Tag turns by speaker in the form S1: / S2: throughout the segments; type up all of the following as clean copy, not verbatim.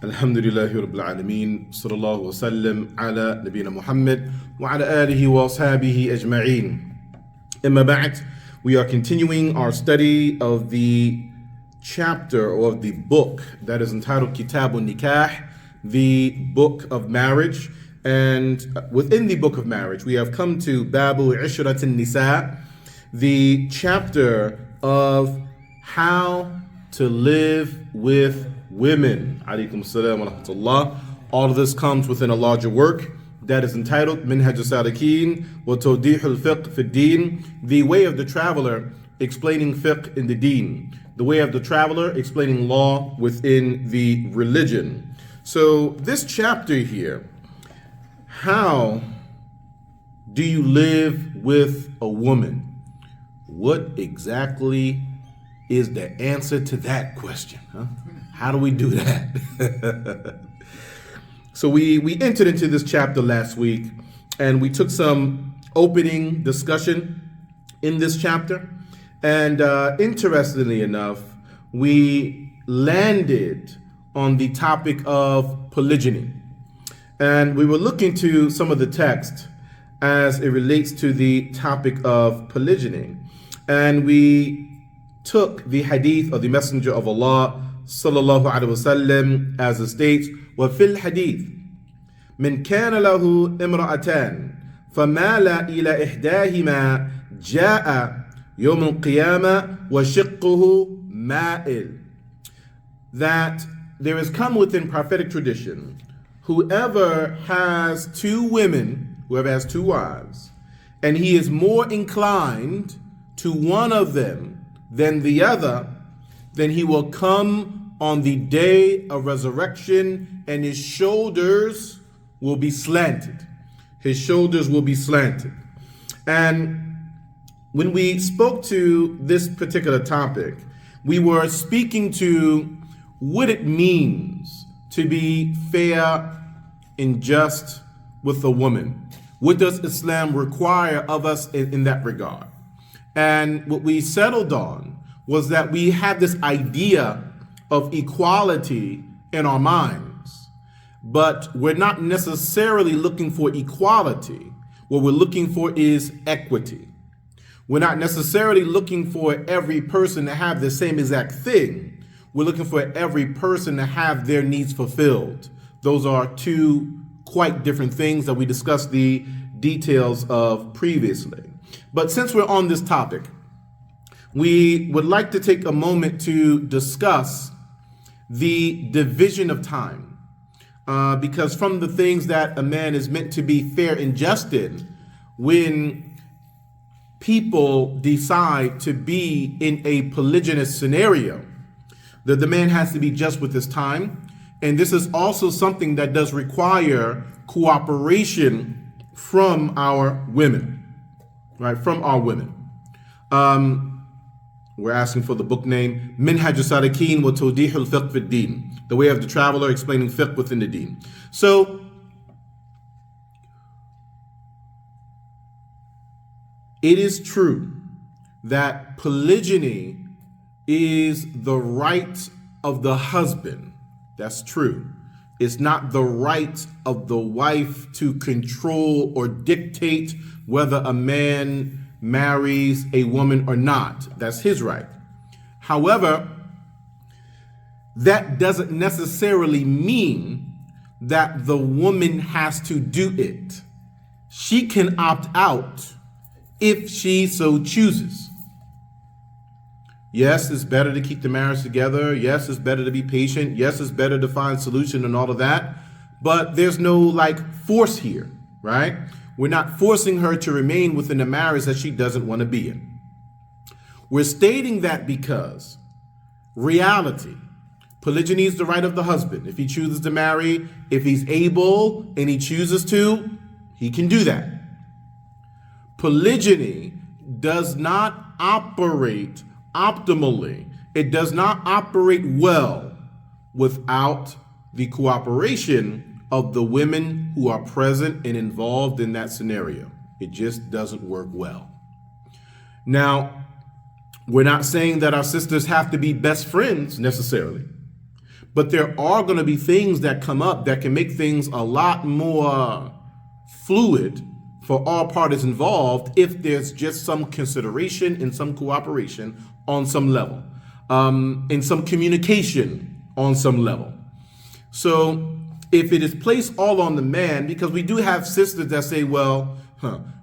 S1: Alhamdulillahi Rabbil Alameen, sallallahu wa sallam ala nabina Muhammad wa ala alihi wa ashabihi ajma'een. Amma ba'd, we are continuing our study of the chapter or of the book that is entitled Kitabun Nikah, the book of marriage. And within the book of marriage, we have come to Babu Ishratin Nisa, the chapter of how to live with women. Alaykum salam wa rahmatullah. All of this comes within a larger work that is entitled Minhaj al-Salikin wa Tawdih al-Fiqh fi ad-Din, the way of the traveler explaining fiqh in the deen, the way of the traveler explaining law within the religion. So this chapter here, how do you live with a woman? What exactly is the answer to that question? How do we do that? So we entered into this chapter last week, and we took some opening discussion in this chapter. And interestingly enough, we landed on the topic of polygyny. And we were looking to some of the text as it relates to the topic of polygyny. And we took the hadith of the Messenger of Allah sallallahu alaihi wasallam as it states, وَفِي الْحَدِيثِ مِنْ كَانَ لَهُ إِمْرَأَتَانِ فَمَالَ إِلَى إِحْدَاهِمَا جَاءَ يَوْمَ الْقِيَامَةِ وَشِقُّهُ مَائِلٌ. That there has come within prophetic tradition, whoever has two women, whoever has two wives, and he is more inclined to one of them than the other, then he will come on the day of resurrection and his shoulders will be slanted. His shoulders will be slanted. And when we spoke to this particular topic, we were speaking to what it means to be fair and just with a woman. What does Islam require of us in that regard? And what we settled on was that we have this idea of equality in our minds, but we're not necessarily looking for equality. What we're looking for is equity. We're not necessarily looking for every person to have the same exact thing. We're looking for every person to have their needs fulfilled. Those are two quite different things that we discussed the details of previously. But since we're on this topic, we would like to take a moment to discuss the division of time. Because from the things that a man is meant to be fair and just in, when people decide to be in a polygynous scenario, that the man has to be just with his time. And this is also something that does require cooperation from our women, right? From our women. We're asking for the book name, Minhaj al-Salikin wa Tawdih al-Fiqh fi ad-Din, the way of the traveler explaining fiqh within the deen. So, it is true that polygyny is the right of the husband. That's true. It's not the right of the wife to control or dictate whether a man marries a woman or not. That's his right. However, that doesn't necessarily mean that the woman has to do it. She can opt out if she so chooses. Yes, it's better to keep the marriage together. Yes, it's better to be patient. Yes, it's better to find solution and all of that. But there's no force here, right? We're not forcing her to remain within a marriage that she doesn't want to be in. We're stating that because reality, polygyny is the right of the husband. If he chooses to marry, if he's able and he chooses to, he can do that. Polygyny does not operate optimally. It does not operate well without the cooperation of the women who are present and involved in that scenario. It just doesn't work well. Now, we're not saying that our sisters have to be best friends necessarily, But there are going to be things that come up that can make things a lot more fluid for all parties involved if there's just some consideration and some cooperation on some level, and some communication on some level. So if it is placed all on the man, because we do have sisters that say, well,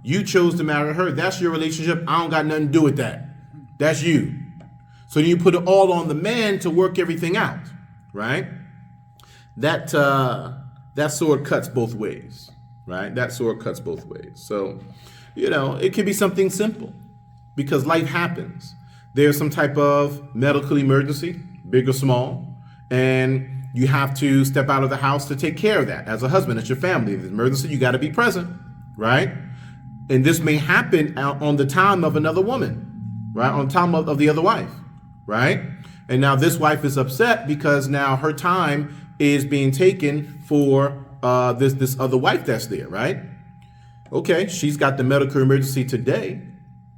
S1: you chose to marry her, that's your relationship, I don't got nothing to do with that. That's you. So you put it all on the man to work everything out, right? That sword cuts both ways, right? That sword cuts both ways. So, it could be something simple because life happens. There's some type of medical emergency, big or small, and you have to step out of the house to take care of that. As a husband, it's your family. If it's an emergency, you got to be present, right? And this may happen on the time of another woman, right? On time of the other wife, right? And now this wife is upset because now her time is being taken for this other wife that's there, right? Okay, she's got the medical emergency today.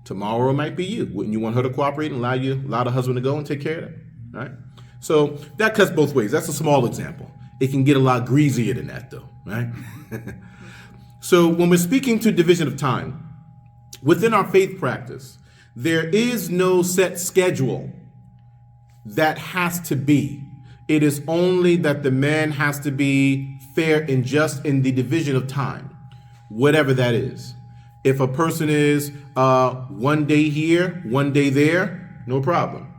S1: Tomorrow it might be you. Wouldn't you want her to cooperate and allow the husband to go and take care of that, right? So that cuts both ways. That's a small example. It can get a lot greasier than that though, right? So when we're speaking to division of time, within our faith practice, there is no set schedule that has to be. It is only that the man has to be fair and just in the division of time, whatever that is. If a person is 1 day here, 1 day there, no problem.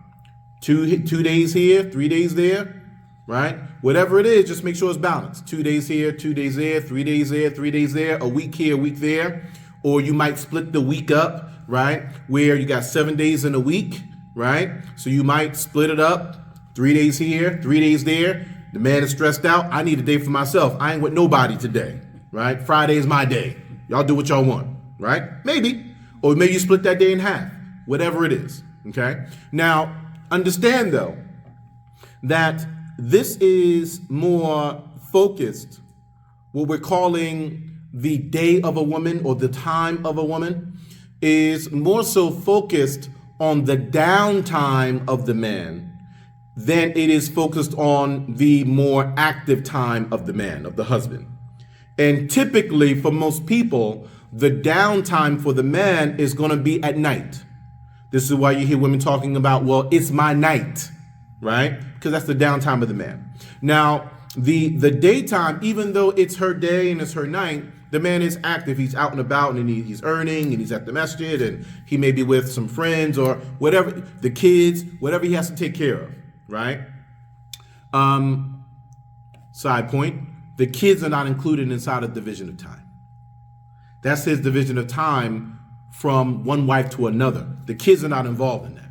S1: 2 days here, 3 days there, right? Whatever it is, just make sure it's balanced. 2 days here, 2 days there, 3 days there, 3 days there, a week here, a week there. Or you might split the week up, right? Where you got 7 days in a week, right? So you might split it up, 3 days here, 3 days there. The man is stressed out. I need a day for myself. I ain't with nobody today, right? Friday is my day. Y'all do what y'all want, right? Maybe. Or maybe you split that day in half, whatever it is, okay? Now, understand though, that this is more focused, what we're calling the day of a woman or the time of a woman is more so focused on the downtime of the man than it is focused on the more active time of the man, of the husband. And typically for most people, the downtime for the man is going to be at night. This is why you hear women talking about, well, it's my night, right? Because that's the downtime of the man. Now, the daytime, even though it's her day and it's her night, the man is active. He's out and about and he's earning and he's at the masjid and he may be with some friends or whatever, the kids, whatever he has to take care of, right? Side point, the kids are not included inside of division of time. That's his division of time from one wife to another. The kids are not involved in that,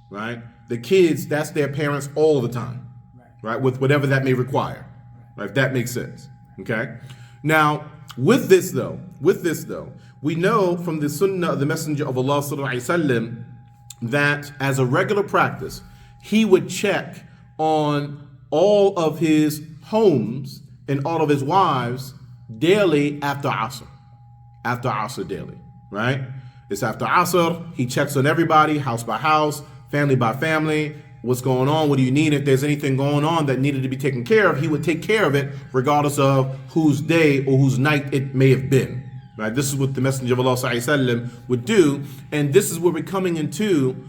S1: right? The kids, that's their parents all the time, right? With whatever that may require, right? If that makes sense, okay? Now, with this though, we know from the sunnah of the Messenger of Allah sallallahu alaihi wasallam that as a regular practice, he would check on all of his homes and all of his wives daily after Asr daily, right? It's after Asr, he checks on everybody, house by house, family by family, what's going on, what do you need? If there's anything going on that needed to be taken care of, he would take care of it regardless of whose day or whose night it may have been, right? This is what the Messenger of Allah ﷺ would do, and this is where we're coming into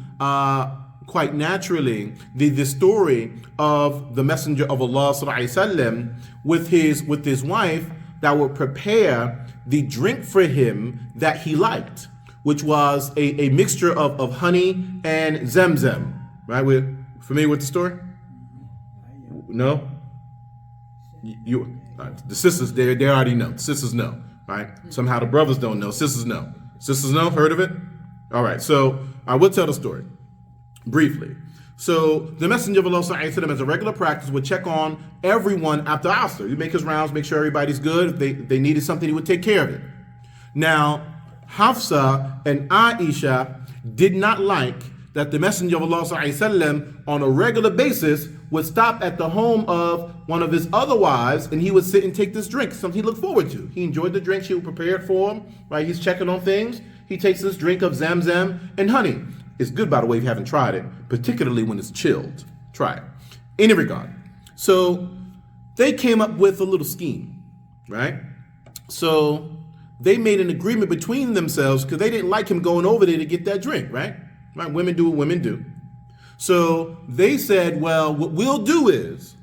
S1: quite naturally the story of the Messenger of Allah ﷺ with his wife that would prepare the drink for him that he liked, which was a mixture of honey and Zamzam, right? We're familiar with the story? No? The sisters, they already know. The sisters know, right? Somehow the brothers don't know. Sisters know. Sisters know? Heard of it? All right, so I will tell the story briefly. So the Messenger of Allah ﷺ, as a regular practice, would check on everyone after Asr. He'd make his rounds, make sure everybody's good. If they needed something, he would take care of it. Now, Hafsa and Aisha did not like that the Messenger of Allah ﷺ on a regular basis would stop at the home of one of his other wives and he would sit and take this drink, something he looked forward to. He enjoyed the drink, she would prepare it for him, right? He's checking on things. He takes this drink of Zamzam and honey. It's good, by the way, if you haven't tried it, particularly when it's chilled. Try it. In any regard. So they came up with a little scheme, right? So they made an agreement between themselves because they didn't like him going over there to get that drink, right? Right? Women do what women do. So they said, well, what we'll do is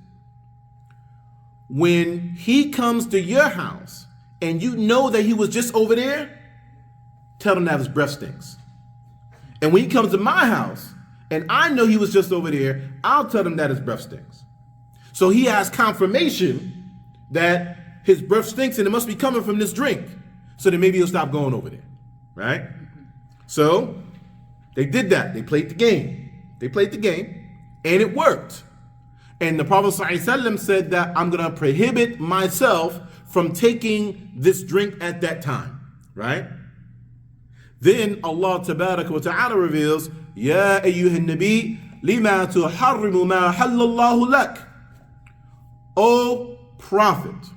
S1: when he comes to your house and you know that he was just over there, tell him that his breath stinks. And when he comes to my house and I know he was just over there, I'll tell him that his breath stinks. So he has confirmation that his breath stinks and it must be coming from this drink. So then maybe he'll stop going over there, right? So they did that. They played the game. And it worked. And the Prophet ﷺ said that I'm going to prohibit myself from taking this drink at that time, right? Then Allah Tabaraka wa Ta'ala reveals, Ya ayyuhan nabi, lima tuharrimu ma halallahu lak. O Prophet,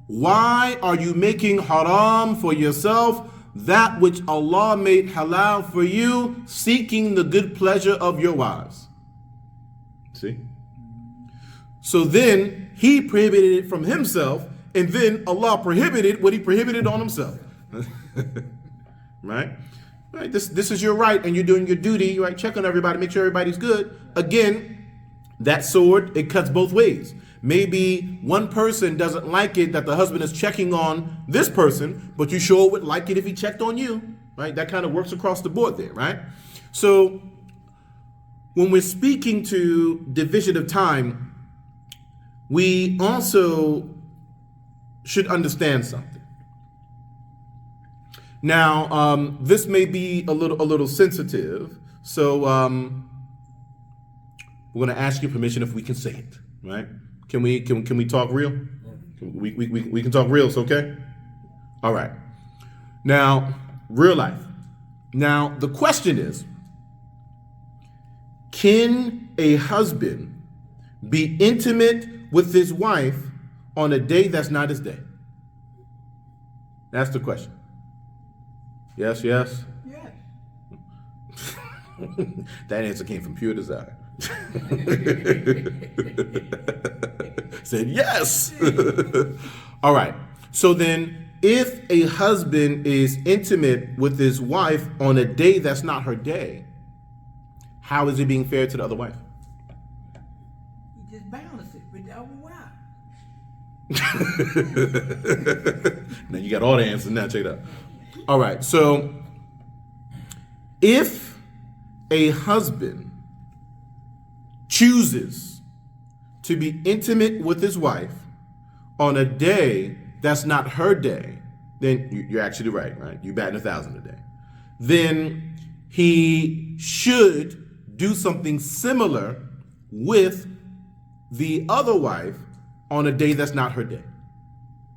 S1: why are you making haram for yourself that which Allah made halal for you, seeking the good pleasure of your wives? See? So then he prohibited it from himself, and then Allah prohibited what he prohibited on himself. Right? Right? This is your right, and you're doing your duty, right? Check on everybody, make sure everybody's good. Again, that sword, it cuts both ways. Maybe one person doesn't like it that the husband is checking on this person, but you sure would like it if he checked on you, right? That kind of works across the board there, right? So when we're speaking to division of time, we also should understand something. Now, this may be a little sensitive, so we're going to ask your permission if we can say it, right? Can we talk real? We can talk real, it's okay? All right. Now, real life. Now, the question is, can a husband be intimate with his wife on a day that's not his day? That's the question. Yes, yes?
S2: Yes.
S1: That answer came from pure desire. Said yes. All right. So then, if a husband is intimate with his wife on a day that's not her day, how is he being fair to the other wife?
S2: You just balance it with the other wife.
S1: Now you got all the answers. Now check it out. All right. So if a husband chooses to be intimate with his wife on a day that's not her day, then you're actually right? You're batting 1,000 a day. Then he should do something similar with the other wife on a day that's not her day,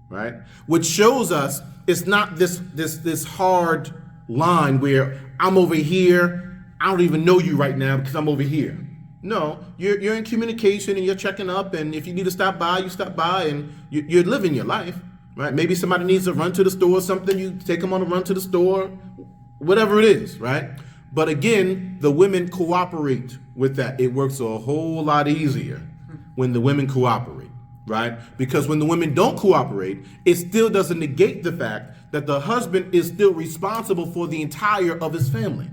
S1: right? Which shows us it's not this hard line where I'm over here, I don't even know you right now because I'm over here. No, you're in communication and you're checking up, and if you need to stop by, you stop by, and you're living your life, right? Maybe somebody needs to run to the store or something, you take them on a run to the store, whatever it is, right? But again, the women cooperate with that. It works a whole lot easier when the women cooperate, right? Because when the women don't cooperate, it still doesn't negate the fact that the husband is still responsible for the entire of his family,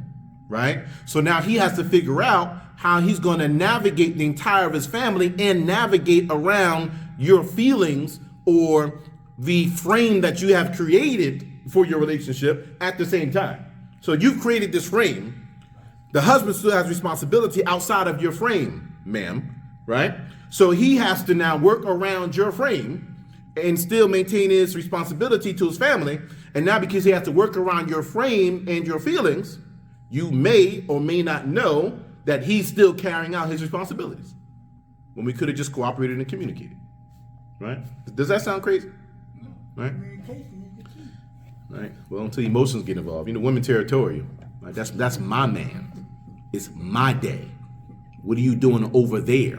S1: right? So now he has to figure out how he's going to navigate the entire of his family and navigate around your feelings or the frame that you have created for your relationship at the same time. So you've created this frame. The husband still has responsibility outside of your frame, ma'am, right? So he has to now work around your frame and still maintain his responsibility to his family. And now because he has to work around your frame and your feelings, you may or may not know that he's still carrying out his responsibilities when we could have just cooperated and communicated, right? Does that sound crazy?
S2: No.
S1: Right?
S2: Communication is the key.
S1: Right. Well, until emotions get involved, women territorial. Right? That's my man. It's my day. What are you doing over there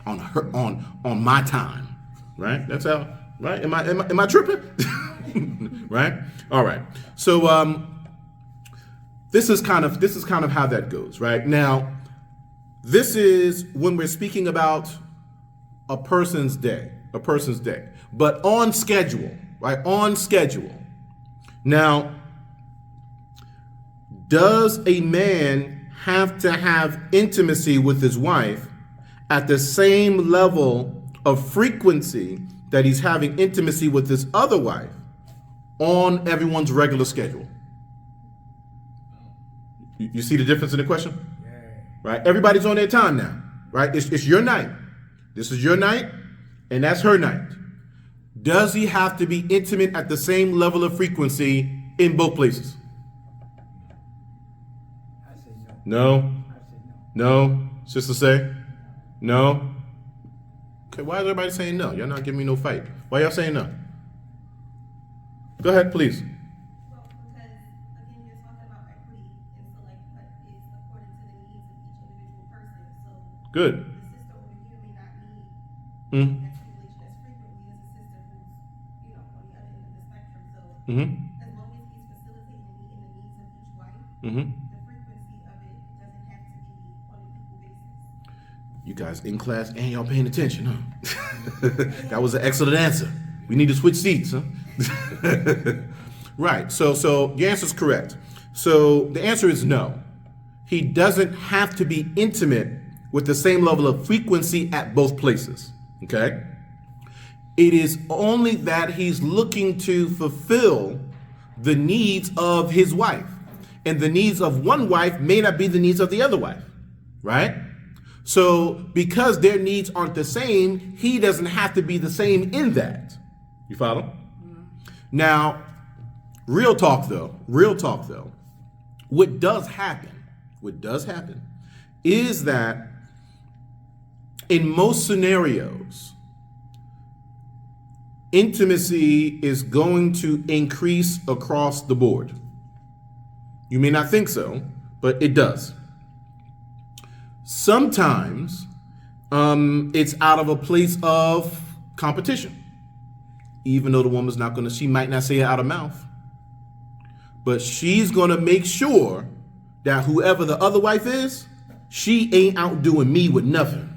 S1: on my time? Right. That's how. Right. Am I tripping? Right. All right. So this is kind of how that goes. Right now, this is when we're speaking about a person's day, but on schedule, right? On schedule. Now, does a man have to have intimacy with his wife at the same level of frequency that he's having intimacy with his other wife on everyone's regular schedule? You see the difference in the question?
S2: Yeah.
S1: Right? Everybody's on their time now, right? It's your night. This is your night, and that's her night. Does he have to be intimate at the same level of frequency in both places?
S2: I say
S1: No?
S2: no. I say no.
S1: No? Sister say? No? Okay, why is everybody saying no? Y'all not giving me no fight. Why y'all saying no? Go ahead, please.
S3: Well, because again, you're talking about equity, and so like, but it's according to the needs of each individual person. So
S1: Good.
S3: the sister over here may not need
S1: Mm-hmm.
S3: that stimulation as frequently as a sister who's, on the other end of the spectrum. So
S1: Mm-hmm.
S3: as long as he's facilitating and meeting the needs of each wife,
S1: Mm-hmm.
S3: the frequency of it doesn't have to be on an equal basis.
S1: You guys in class and y'all paying attention, huh? That was an excellent answer. We need to switch seats, huh? Right. So the answer is correct. So the answer is no. He doesn't have to be intimate with the same level of frequency at both places. Okay? It is only that he's looking to fulfill the needs of his wife. And the needs of one wife may not be the needs of the other wife. Right? So because their needs aren't the same, he doesn't have to be the same in that. You follow? Mm-hmm. Now, real talk though, what does happen is that in most scenarios, intimacy is going to increase across the board. You may not think so, but it does. Sometimes it's out of a place of competition. Even though the woman's she might not say it out of mouth, but she's gonna make sure that whoever the other wife is, she ain't outdoing me with nothing.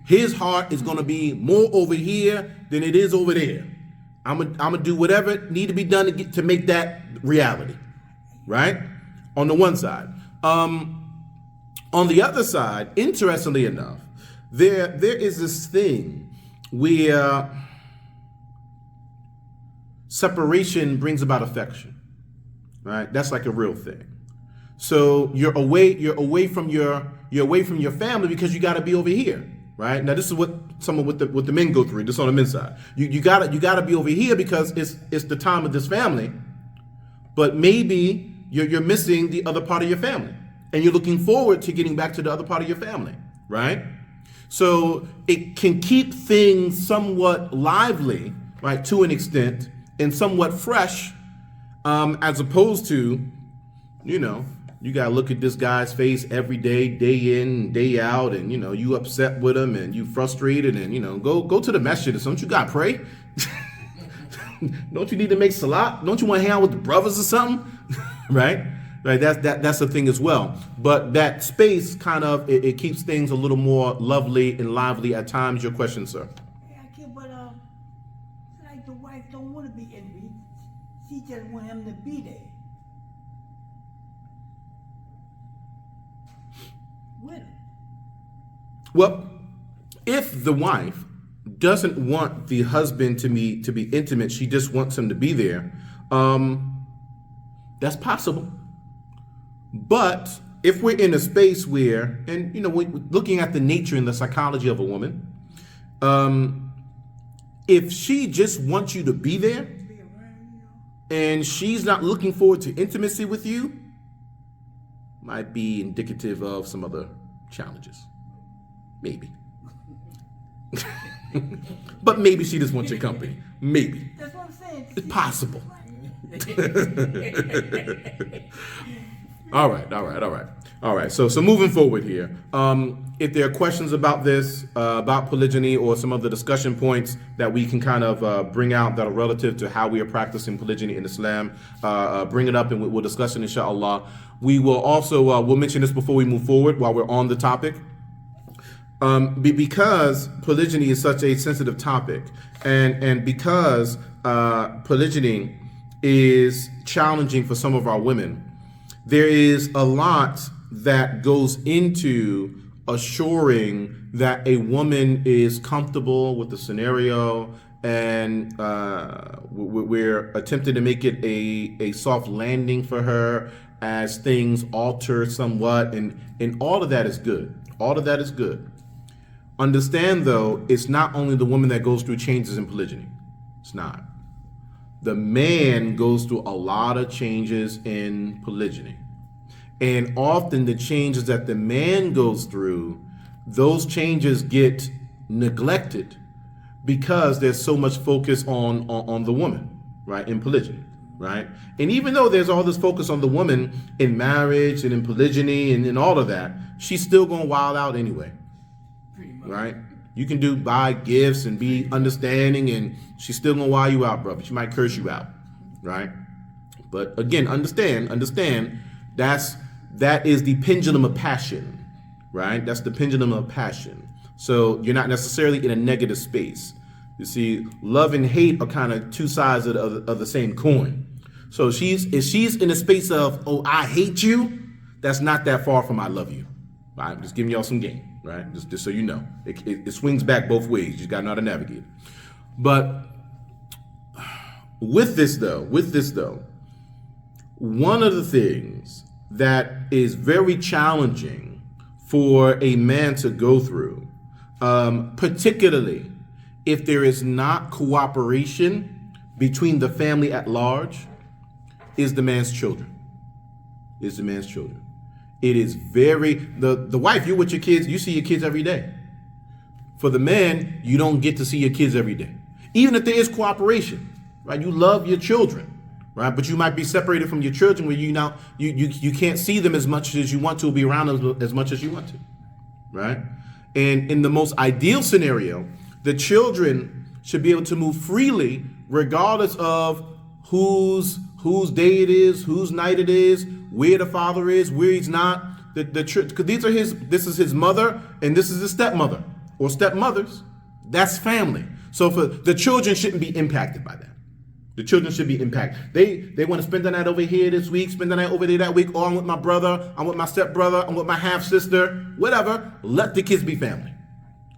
S1: His heart is gonna be more over here than it is over there. I'm gonna do whatever need to be done to make that reality, right? On the one side. On the other side, interestingly enough, there is this thing where separation brings about affection, right? That's like a real thing. So you're away from your family because you got to be over here, right? Now this is what the men go through. This on the men's side. You gotta be over here because it's the time of this family, but maybe you're missing the other part of your family, and you're looking forward to getting back to the other part of your family, right? So it can keep things somewhat lively, right, to an extent, and somewhat fresh, as opposed to, you gotta look at this guy's face every day, day in, day out, and you upset with him and you frustrated, and go to the masjid or something. You gotta pray. Don't you need to make salat? Don't you want to hang out with the brothers or something? Right? Right. That's the thing as well. But that space kind of it keeps things a little more lovely and lively at times. Your question, sir.
S2: Yeah, but like the wife don't want to be envied. She just want him to be there. With him.
S1: Well, if the wife doesn't want the husband to be intimate, she just wants him to be there, that's possible. But if we're in a space where, and we're looking at the nature and the psychology of a woman, if she just wants you to be there and she's not looking forward to intimacy with you, might be indicative of some other challenges. Maybe. But maybe she just wants your company. Maybe.
S2: That's what I'm saying.
S1: It's possible. All right. So moving forward here, if there are questions about this, about polygyny, or some of the discussion points that we can kind of bring out that are relative to how we are practicing polygyny in Islam, bring it up and we'll discuss it, inshallah. We will also, we'll mention this before we move forward while we're on the topic. Because polygyny is such a sensitive topic, and because polygyny is challenging for some of our women, there is a lot that goes into assuring that a woman is comfortable with the scenario, and we're attempting to make it a soft landing for her as things alter somewhat, and all of that is good. All of that is good. Understand, though, it's not only the woman that goes through changes in polygyny. It's not. The man goes through a lot of changes in polygyny. And often the changes that the man goes through, those changes get neglected because there's so much focus on the woman, right, in polygyny, right? And even though there's all this focus on the woman in marriage and in polygyny and in all of that, she's still going to wild out anyway. Right? You can buy gifts and be understanding, and she's still gonna wire you out, brother. She might curse you out, right? But again, understand that is the pendulum of passion, right? That's the pendulum of passion. So you're not necessarily in a negative space. You see, love and hate are kind of two sides of the same coin. So if she's in a space of, oh, I hate you, that's not that far from I love you. I'm just giving y'all some game. Right, just so you know, it swings back both ways. You just gotta know how to navigate it. But with this though, one of the things that is very challenging for a man to go through, particularly if there is not cooperation between the family at large, is the man's children. It is very, the wife, you're with your kids, you see your kids every day. For the man, you don't get to see your kids every day. Even if there is cooperation, right? You love your children, right? But you might be separated from your children where you can't see them as much as you want to, or be around them as much as you want to, right? And in the most ideal scenario, the children should be able to move freely regardless of whose day it is, whose night it is, where the father is, where he's not. Because this is his mother, and this is his stepmother or stepmothers. That's family. So for the children shouldn't be impacted by that. The children should be impacted. They want to spend the night over here this week, spend the night over there that week. Oh, I'm with my brother, I'm with my stepbrother, I'm with my half sister, whatever. Let the kids be family.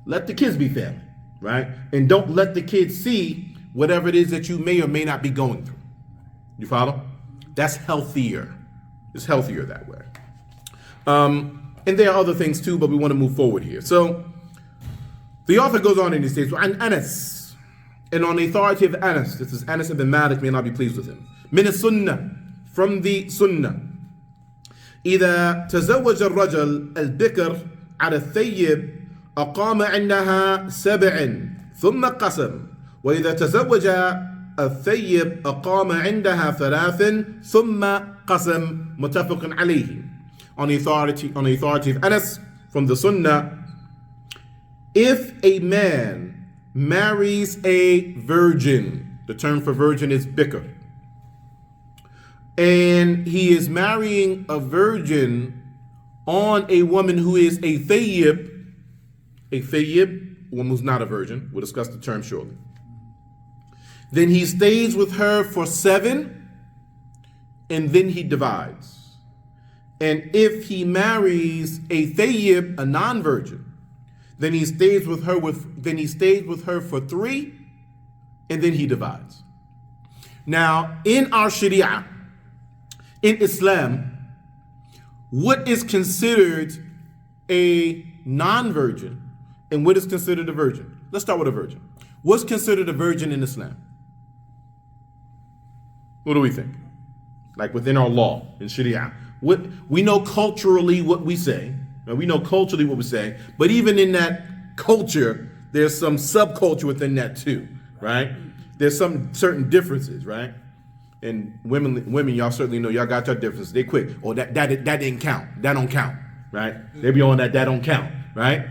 S1: Let the kids be family, right? And don't let the kids see whatever it is that you may or may not be going through. You follow? That's healthier. It's healthier that way. And there are other things too, but we want to move forward here. So the author goes on and he says, "And Anas, and on the authority of Anas, this is Anas ibn Malik, may Allah be pleased with him. Min sunnah, from the sunnah. إذا تزوج الرجل البكر على الثيب أقام عندها 7 ثم قسم وإذا تزوج الثيب أقام عندها 3 ثم قسم متفق عليه." On the authority of Anas from the Sunnah, if a man marries a virgin, the term for virgin is bikr, and he is marrying a virgin on a woman who is a thayyib, a woman who's not a virgin, we'll discuss the term shortly, then he stays with her for 7 and then he divides. And if he marries a thayyib, a non-virgin, then he stays with her for 3 and then he divides. Now, in our Sharia, in Islam, what is considered a non-virgin and what is considered a virgin? Let's start with a virgin. What's considered a virgin in Islam? What do we think? Like within our law, in Sharia. What we know culturally what we say. But even in that culture, there's some subculture within that too, right? There's some certain differences, right? And women, y'all certainly know y'all got your differences. They quick. Oh, that didn't count. That don't count, right? They be on that don't count, right?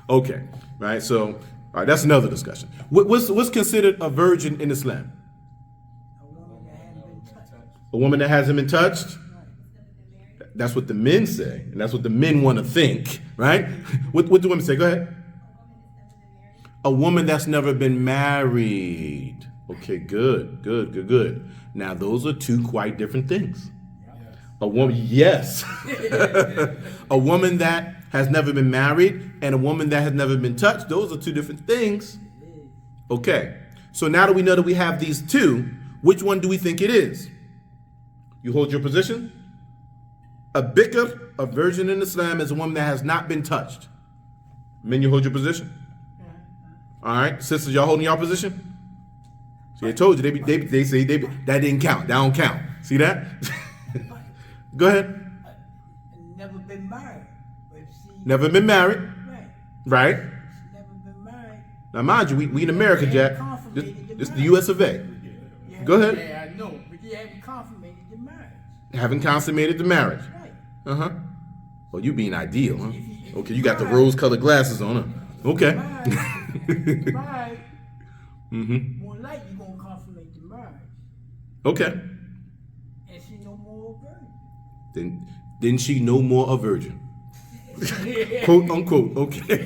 S1: Okay, right? So, all right, that's another discussion. What's considered a virgin in Islam?
S2: A woman that hasn't been touched.
S1: A woman that hasn't been touched? That's what the men say, and that's what the men want to think, right? What do women say? Go ahead. A woman that's never been married. Okay, good. Now, those are two quite different things. A woman, yes. A woman that has never been married and a woman that has never been touched, those are two different things. Okay, so now that we know that we have these two, which one do we think it is? You hold your position? A bikr, a virgin in Islam, is a woman that has not been touched. Men, you hold your position? All right, sisters, y'all holding y'all position? See, I told you, they say that didn't count. That don't count. See that? Go ahead.
S2: Never been married. But she,
S1: Never been married.
S2: Right.
S1: Right?
S2: She's never been married.
S1: Now, mind you, we in America, Jack. This is the U.S. of A. Go ahead.
S2: Yeah, I know, but you haven't consummated the marriage.
S1: Haven't consummated the marriage.
S2: Right.
S1: Uh-huh. Well, you being ideal, huh? Okay, you got the rose-colored glasses on, huh? Okay.
S2: Right.
S1: Mm-hmm.
S2: More likely you're going to consummate the marriage.
S1: Okay.
S2: And she no more a virgin.
S1: Then she no more a virgin. Quote unquote. Okay.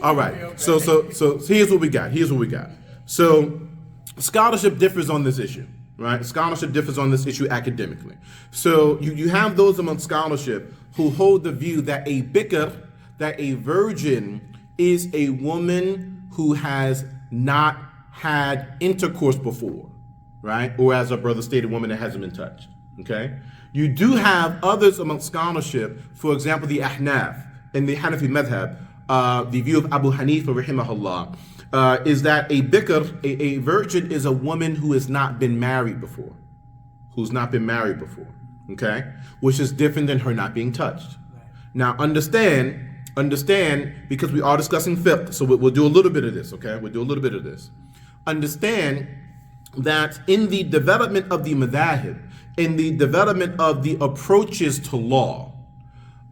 S1: All right. So here's what we got. So scholarship differs on this issue, right? Scholarship differs on this issue academically. So you have those among scholarship who hold the view that a bikr, that a virgin, is a woman who has not had intercourse before, right? Or as our brother stated, a woman that hasn't been touched. Okay. You do have others among scholarship, for example, the Ahnaf in the Hanafi madhab, the view of Abu Hanifa rahimahullah, is that a bikr, a virgin, is a woman who has not been married before. Okay? Which is different than her not being touched. Now understand, because we are discussing fiqh, so we'll do a little bit of this, okay? We'll do a little bit of this. Understand that in the development of the madhahib, in the development of the approaches to law,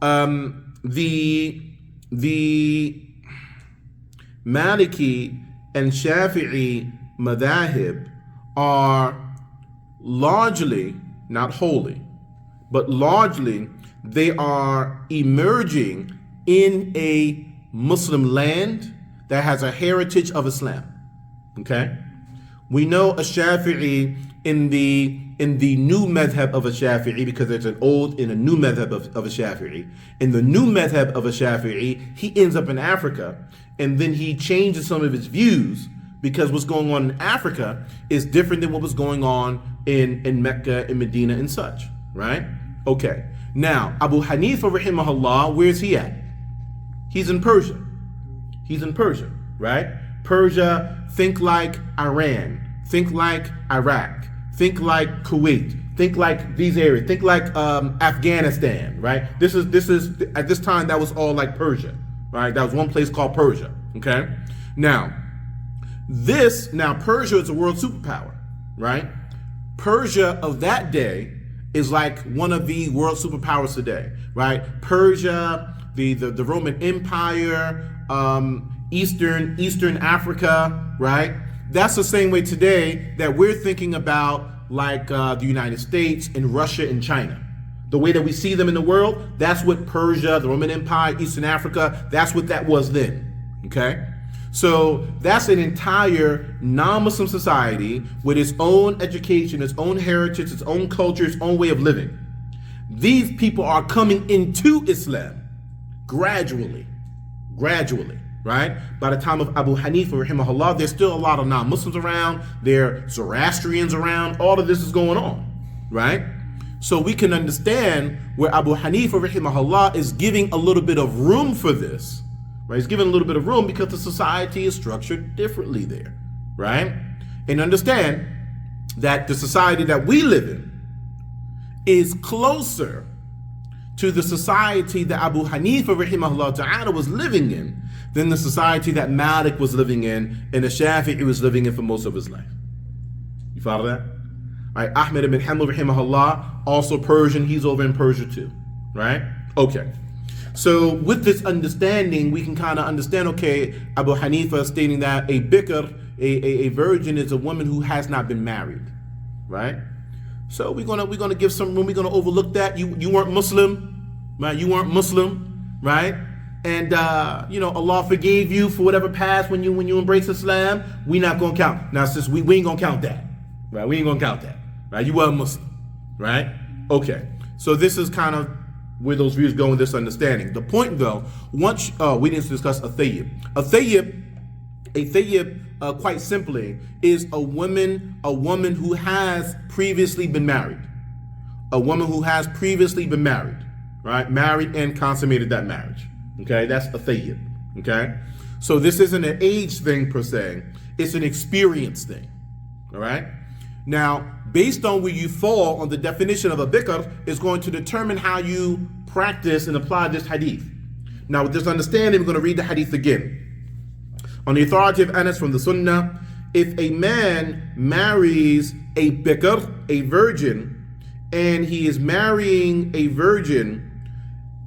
S1: the Maliki and Shafi'i madhahib are largely, not wholly, but largely, they are emerging in a Muslim land that has a heritage of Islam. Okay? We know a Shafi'i in the new madhab of a Shafi'i, because there's an old and a new madhab of a Shafi'i. In the new madhab of a Shafi'i, he ends up in Africa, and then he changes some of his views, because what's going on in Africa is different than what was going on in Mecca, in Medina, and such, right? Okay. Now, Abu Hanifa rahimahullah, where's he at? He's in Persia. Right? Persia, think like Iran, think like Iraq, think like Kuwait, think like these areas, think like Afghanistan, right? This is at this time that was all like Persia, right? That was one place called Persia. Okay? Now Persia is a world superpower, right? Persia of that day is like one of the world superpowers today, right? Persia, the Roman Empire, Eastern Africa, right? That's the same way today that we're thinking about like the United States and Russia and China. The way that we see them in the world, that's what Persia, the Roman Empire, Eastern Africa, that's what that was then, okay? So that's an entire non-Muslim society with its own education, its own heritage, its own culture, its own way of living. These people are coming into Islam gradually, right? By the time of Abu Hanifa rahimahullah, there's still a lot of non-Muslims around, there are Zoroastrians around, all of this is going on, right? So we can understand where Abu Hanifa rahimahullah is giving a little bit of room for this. Right? He's given a little bit of room because the society is structured differently there, right? And understand that the society that we live in is closer to the society that Abu Hanifa rahimahullah ta'ala was living in than the society that Malik was living in and the Shafi'i was living in for most of his life. You follow that? Right? Ahmed ibn Hanbal rahimahullah, also Persian, he's over in Persia too, right? Okay. So with this understanding, we can kind of understand, okay, Abu Hanifa stating that a bikr, a virgin, is a woman who has not been married, right? So we're gonna give some room. We're gonna overlook that. You weren't Muslim, right? You weren't Muslim, right? And Allah forgave you for whatever past when you embrace Islam. We not gonna count. Now, since we ain't gonna count that, right? We ain't gonna count that, right? You weren't Muslim, right? Okay. So this is kind of where those views go in this understanding. The point, though, once we didn't discuss a thayyib. A thayyib, quite simply, is a woman who has previously been married. A woman who has previously been married, right? Married and consummated that marriage. Okay, that's a thayyib. Okay, so this isn't an age thing per se; it's an experience thing. All right. Now, based on where you fall on the definition of a bikr, is going to determine how you practice and apply this hadith. Now, with this understanding, we're going to read the hadith again. On the authority of Anas from the Sunnah, if a man marries a bikr, a virgin, and he is marrying a virgin,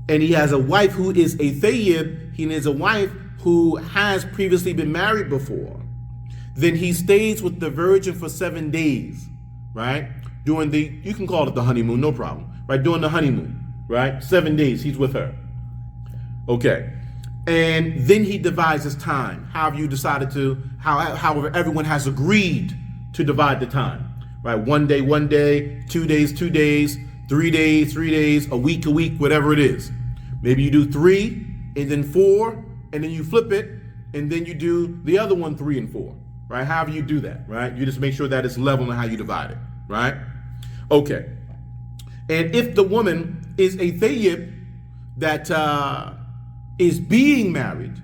S1: and he has a wife who is a thayyib, he has a wife who has previously been married before, then he stays with the virgin for 7 days, right? You can call it the honeymoon, no problem, right? During the honeymoon, right? 7 days, he's with her. Okay. And then he divides his time, however you decided to, however everyone has agreed to divide the time, right? 1 day, 1 day, 2 days, 2 days, 3 days, 3 days, a week, whatever it is. Maybe you do 3 and then 4, and then you flip it, and then you do the other one 3 and 4, right? However you do that, right? You just make sure that it's level in how you divide it, right? Okay. And if the woman is a thayyib that is being married,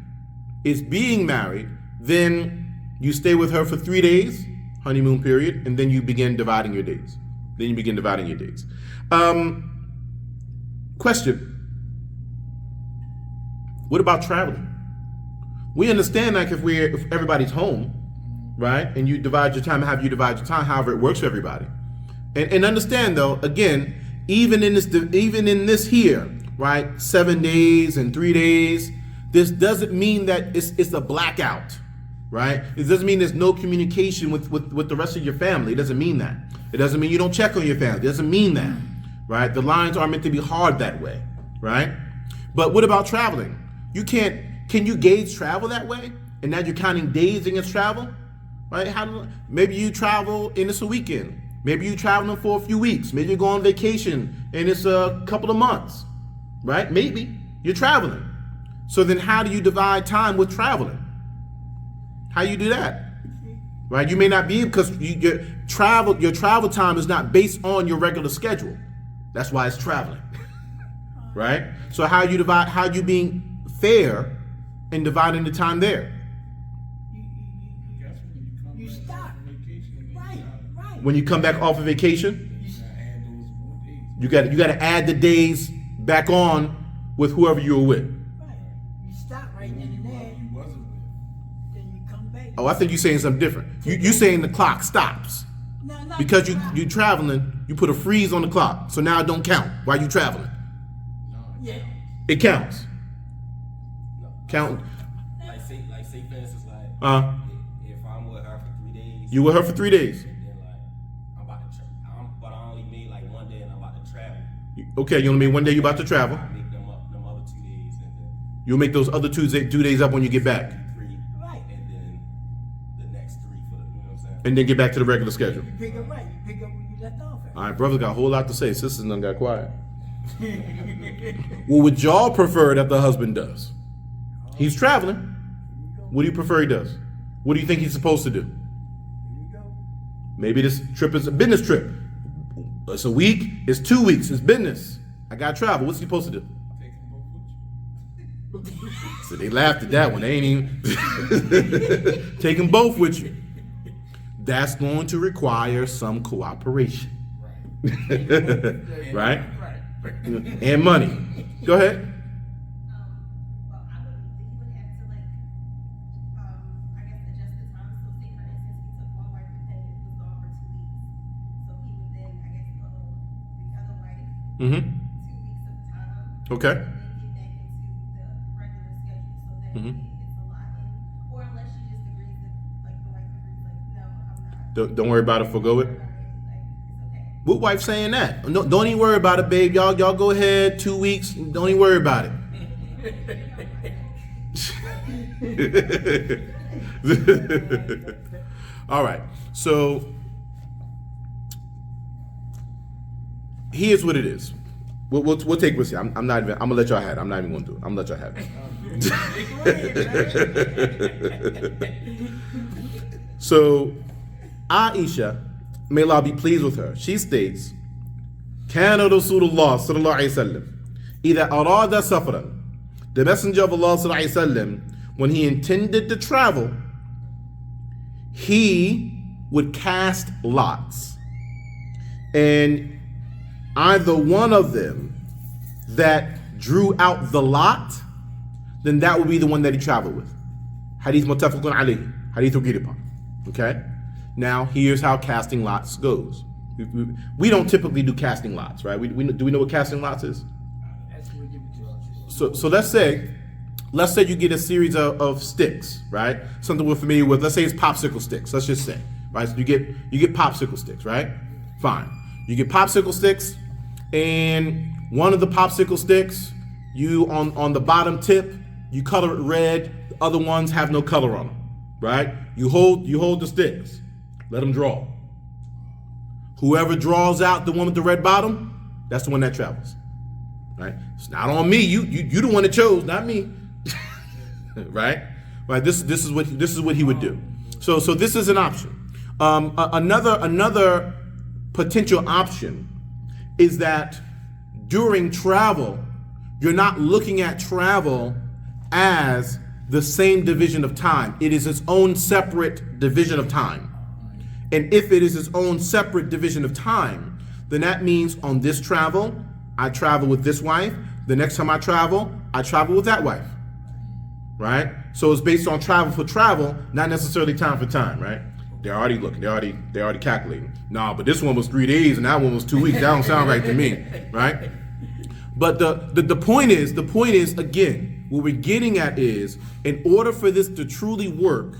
S1: then you stay with her for 3 days, honeymoon period, and then you begin dividing your days. Question. What about traveling? We understand like if everybody's home, right? And you divide your time, however it works for everybody. And understand though, again, even in this here, right? 7 days and 3 days, this doesn't mean that it's a blackout, right? It doesn't mean there's no communication with the rest of your family. It doesn't mean that. It doesn't mean you don't check on your family. It doesn't mean that, right? The lines aren't meant to be hard that way, right? But what about traveling? Can you gauge travel that way? And now you're counting days against travel, right? Maybe you travel and it's a weekend. Maybe you're traveling for a few weeks. Maybe you go on vacation and it's a couple of months, right? Maybe you're traveling. So then how do you divide time with traveling? How you do that? Right? You may not be, because your travel time is not based on your regular schedule. That's why it's traveling. Right? So how you being fair and dividing the time there?
S2: You stop. Right.
S1: When you come back off of vacation, you got to add the days back on with whoever you were with.
S2: Right. You stop right then and there. Then you come back.
S1: Oh, I think you're saying something different. You saying the clock stops.
S2: No,
S1: Because you traveling, you put a freeze on the clock. So now it don't count while you traveling.
S2: Yeah.
S1: It counts. Count.
S4: Like say for instance, like if I'm with her for 3 days.
S1: You with her for 3 days.
S4: And then like I'm about to but I only made like 1 day and I'm about to travel.
S1: Okay, you only made 1 day. You about to travel.
S4: I make them other 2 days and then
S1: You'll make those other 2 days up when you get back,
S4: 3.
S2: Right.
S4: And then the next 3 for the, you know what I'm saying?
S1: and then get back to the regular schedule.
S2: You pick up right. You pick up where you left off at.
S1: All right, brothers got a whole lot to say. Sisters done got quiet. What would y'all prefer that the husband does? He's traveling. What do you prefer he does? What do you think he's supposed to do?
S2: Here you go.
S1: Maybe this trip is a business trip. It's a week. It's 2 weeks. It's business. I got to travel. What's he supposed to do?
S4: Take them both with you.
S1: So they laughed at that one. They ain't even taking both with you. That's going to require some cooperation.
S4: Right.
S1: Right? And money. Go ahead.
S3: Well, I would think he would have to I guess adjust the time. So say for instance, he took one wife and was gone for 2 weeks. So he would then, I guess, owe the other wife 2 weeks of time.
S1: Okay.
S3: And then get back into the regular schedule. So that it's a lot. Or unless she just agrees that, like the wife agrees, like, no, I'm not.
S1: Don't worry about it. Forgo it.
S3: Like, it's okay.
S1: What wife saying that? No, don't even worry about it, babe. Y'all go ahead. 2 weeks. Don't even worry about it. All right. So here's what it is. We'll take this here. I'm gonna let y'all have it. I'm not even gonna do it. I'm gonna let y'all have it. So Aisha, may Allah be pleased with her, she states, كان رسول الله صلى الله عليه وسلم إذا أراد سفرا. The Messenger of Allah صلى الله عليه وسلم, when he intended to travel, he would cast lots, and either one of them that drew out the lot, then that would be the one that he traveled with. Hadith muttafaqun alayhi, hadith agreed upon. Okay? Now, here's how casting lots goes. We don't typically do casting lots, right? Do we know what casting lots is? So let's say you get a series of sticks, right? Something we're familiar with. Let's say it's popsicle sticks. Let's just say, right? So you get popsicle sticks, right? Fine. You get popsicle sticks, and one of the popsicle sticks, you on the bottom tip, you color it red. The other ones have no color on them, right? You hold the sticks. Let them draw. Whoever draws out the one with the red bottom, that's the one that travels, right? It's not on me. You the one that chose, not me, right? Right. This is what he would do. So this is an option. Another potential option is that during travel, you're not looking at travel as the same division of time. It is its own separate division of time. And if it is its own separate division of time, then that means on this travel, I travel with this wife. The next time I travel with that wife, right? So it's based on travel for travel, not necessarily time for time, right? They're already looking, they're already calculating. No, but this one was 3 days and that one was 2 weeks. That don't sound right to me, right? But the point is, again, what we're getting at is, in order for this to truly work,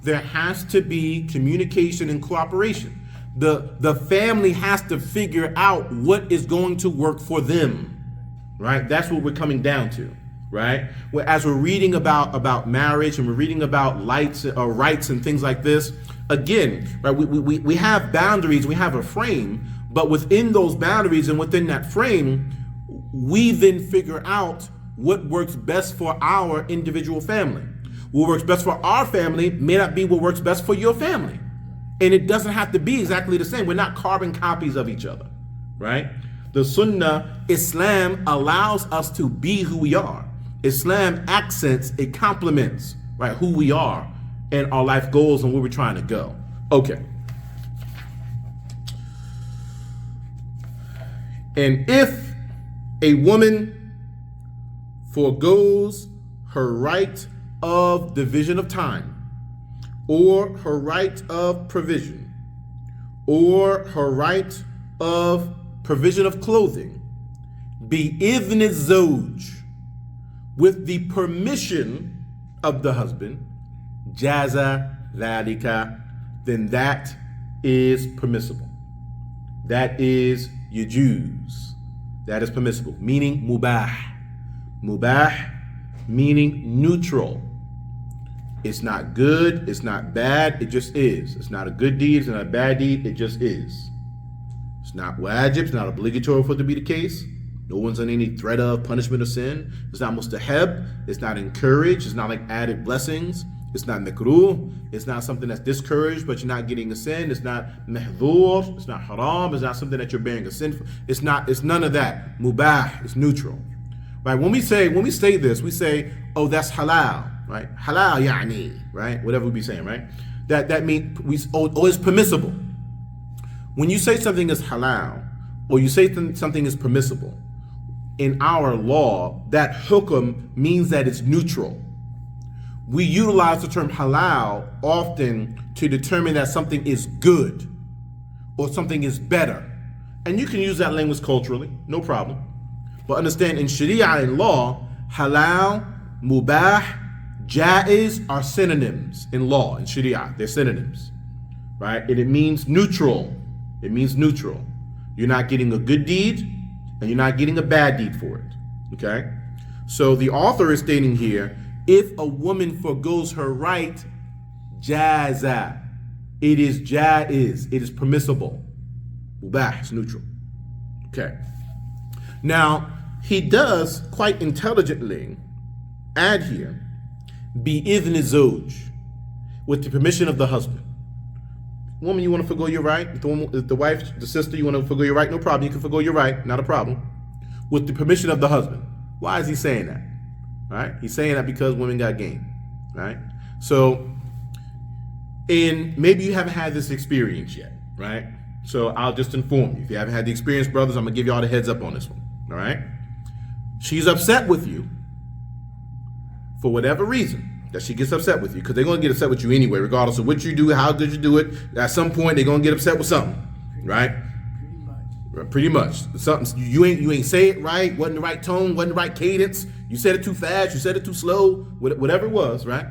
S1: there has to be communication and cooperation. The family has to figure out what is going to work for them, right? That's what we're coming down to, right? As we're reading about marriage and we're reading about rights and things like this, again, right? We have boundaries, we have a frame, but within those boundaries and within that frame, we then figure out what works best for our individual family. What works best for our family may not be what works best for your family. And it doesn't have to be exactly the same. We're not carbon copies of each other, right? The Sunnah, Islam allows us to be who we are. Islam accents, it complements, right, who we are and our life goals and where we're trying to go. Okay. And if a woman forgoes her right of division of time, or her right of provision, or her right of provision of clothing, bi-idhn az-zawj, with the permission of the husband, jaza dhalika, then that is permissible. That is yajuz. That is permissible, meaning mubah. Mubah meaning neutral. It's not good, it's not bad, it just is. It's not a good deed, it's not a bad deed, it just is. It's not wajib, it's not obligatory for it to be the case. No one's on any threat of punishment or sin. It's not mustahab, it's not encouraged, it's not like added blessings. It's not makruh, it's not something that's discouraged, but you're not getting a sin. It's not mahdhur, it's not haram, it's not something that you're bearing a sin for. It's none of that. Mubah, it's neutral. Right? When we say this, we say, oh, that's halal, right? Halal yani, right? Whatever we be saying, right? That means it's permissible. When you say something is halal, or you say something is permissible, in our law, that hukum means that it's neutral. We utilize the term halal often to determine that something is good or something is better. And you can use that language culturally, no problem. But understand, in Sharia and law, halal, mubah, jaiz are synonyms in law, in Sharia. They're synonyms, right? And it means neutral. It means neutral. You're not getting a good deed, and you're not getting a bad deed for it. Okay? So the author is stating here, if a woman forgoes her right, jaza. It is jaiz. It is permissible. Mubah, it's neutral. Okay. Now, he does quite intelligently add here, bi-idhni zawj, with the permission of the husband. Woman, you want to forgo your right? The wife, the sister, you want to forgo your right? No problem. You can forgo your right. Not a problem. With the permission of the husband. Why is he saying that? Right? He's saying that because women got game. Right? So, and maybe you haven't had this experience yet. Right? So I'll just inform you. If you haven't had the experience, brothers, I'm going to give you all the heads up on this one. All right? She's upset with you for whatever reason that she gets upset with you, because they're going to get upset with you anyway, regardless of what you do, how good you do it. At some point, they're going to get upset with something. Right? Pretty much. Something you ain't say it right, wasn't the right tone, wasn't the right cadence. You said it too fast, you said it too slow, whatever it was, right?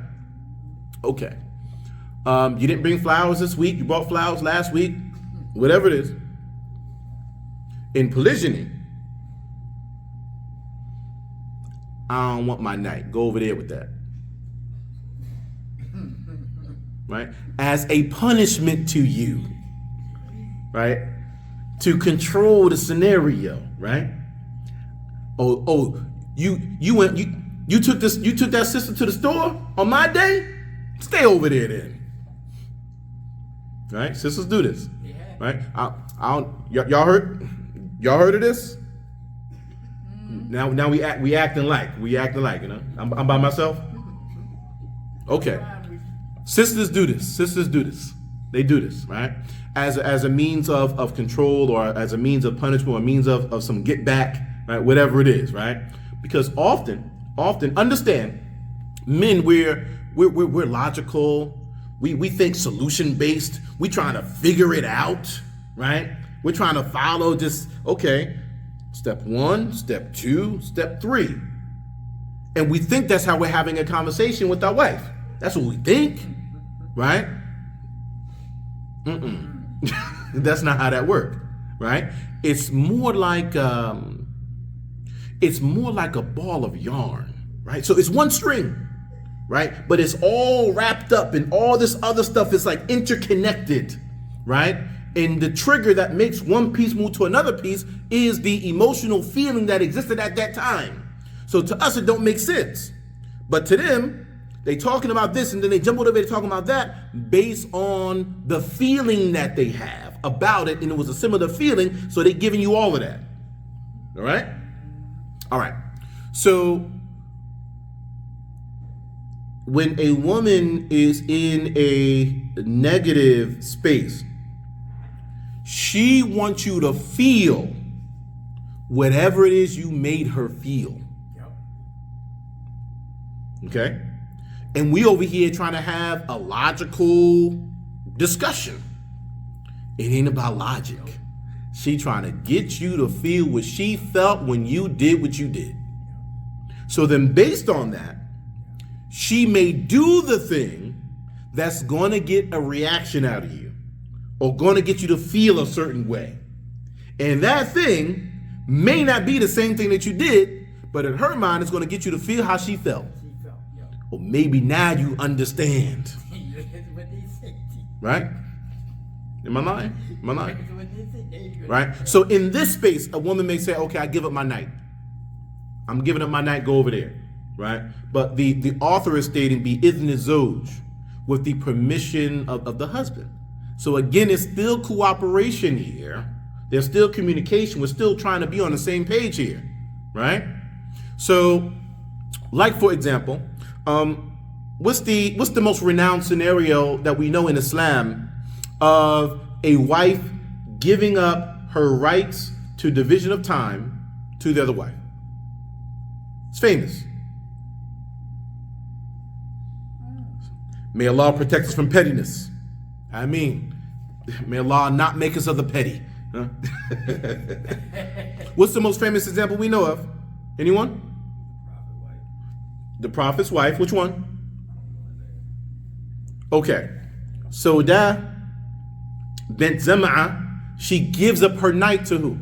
S1: Okay. You didn't bring flowers this week, you brought flowers last week, whatever it is. In polygyny, I don't want my night. Go over there with that. Right? As a punishment to you. Right? To control the scenario, right? You took that sister to the store on my day? Stay over there then. Right? Sisters do this. Right? Y'all heard of this? Now we acting like, you know. I'm by myself. Okay. Sisters do this. They do this, right? As a means of control, or as a means of punishment, or a means of some get back, right? Whatever it is, right? Because often understand, men, we're logical. We think solution based. We trying to figure it out, right? We're trying to follow just, okay, step 1, step 2, step 3. And we think that's how we're having a conversation with our wife. That's what we think, right? That's not how that works, right? It's more like a ball of yarn, right? So it's one string, right? But it's all wrapped up, and all this other stuff is like interconnected, right? And the trigger that makes one piece move to another piece is the emotional feeling that existed at that time. So to us, it don't make sense. But to them, they talking about this, and then they jump over there talking about that based on the feeling that they have about it, and it was a similar feeling, so they're giving you all of that. All right? All right. So when a woman is in a negative space, she wants you to feel whatever it is you made her feel. Okay? And we over here trying to have a logical discussion. It ain't about logic. She trying to get you to feel what she felt when you did what you did. So then based on that, she may do the thing that's going to get a reaction out of you, or going to get you to feel a certain way. And that thing may not be the same thing that you did, but in her mind, it's going to get you to feel how she felt. Or maybe now you understand. Right? Am I lying? Right? So in this space, a woman may say, okay, I give up my night. I'm giving up my night, go over there. Right? But the author is stating, bi-idhni zawj, with the permission of the husband. So again, it's still cooperation here. There's still communication. We're still trying to be on the same page here. Right? So, like for example, what's the most renowned scenario that we know in Islam of a wife giving up her rights to division of time to the other wife? It's famous. May Allah protect us from pettiness. I mean, may Allah not make us of the petty. Huh? What's the most famous example we know of? Anyone? The Prophet's wife. Which one? Okay. Sawda bint Zam'a She gives up her night to who?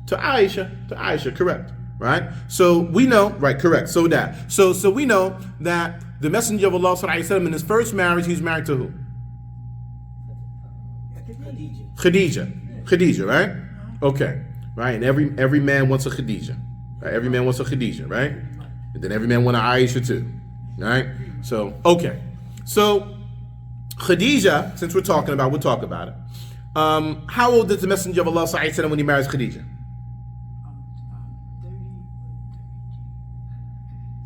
S1: To Aisha, correct, right? So we know, right, correct, so we know that the Messenger of Allah sallallahu alaihi wasallam in his first marriage, he was married to who? Khadija, right? Okay, right, and every man wants a Khadija, right? Every man wants a Khadija, right? And then every man wants an Aisha too, right? So, okay, so Khadija, since we'll talk about it. How old is the Messenger of Allah sallallahu alaihi wasallam when he marries Khadija?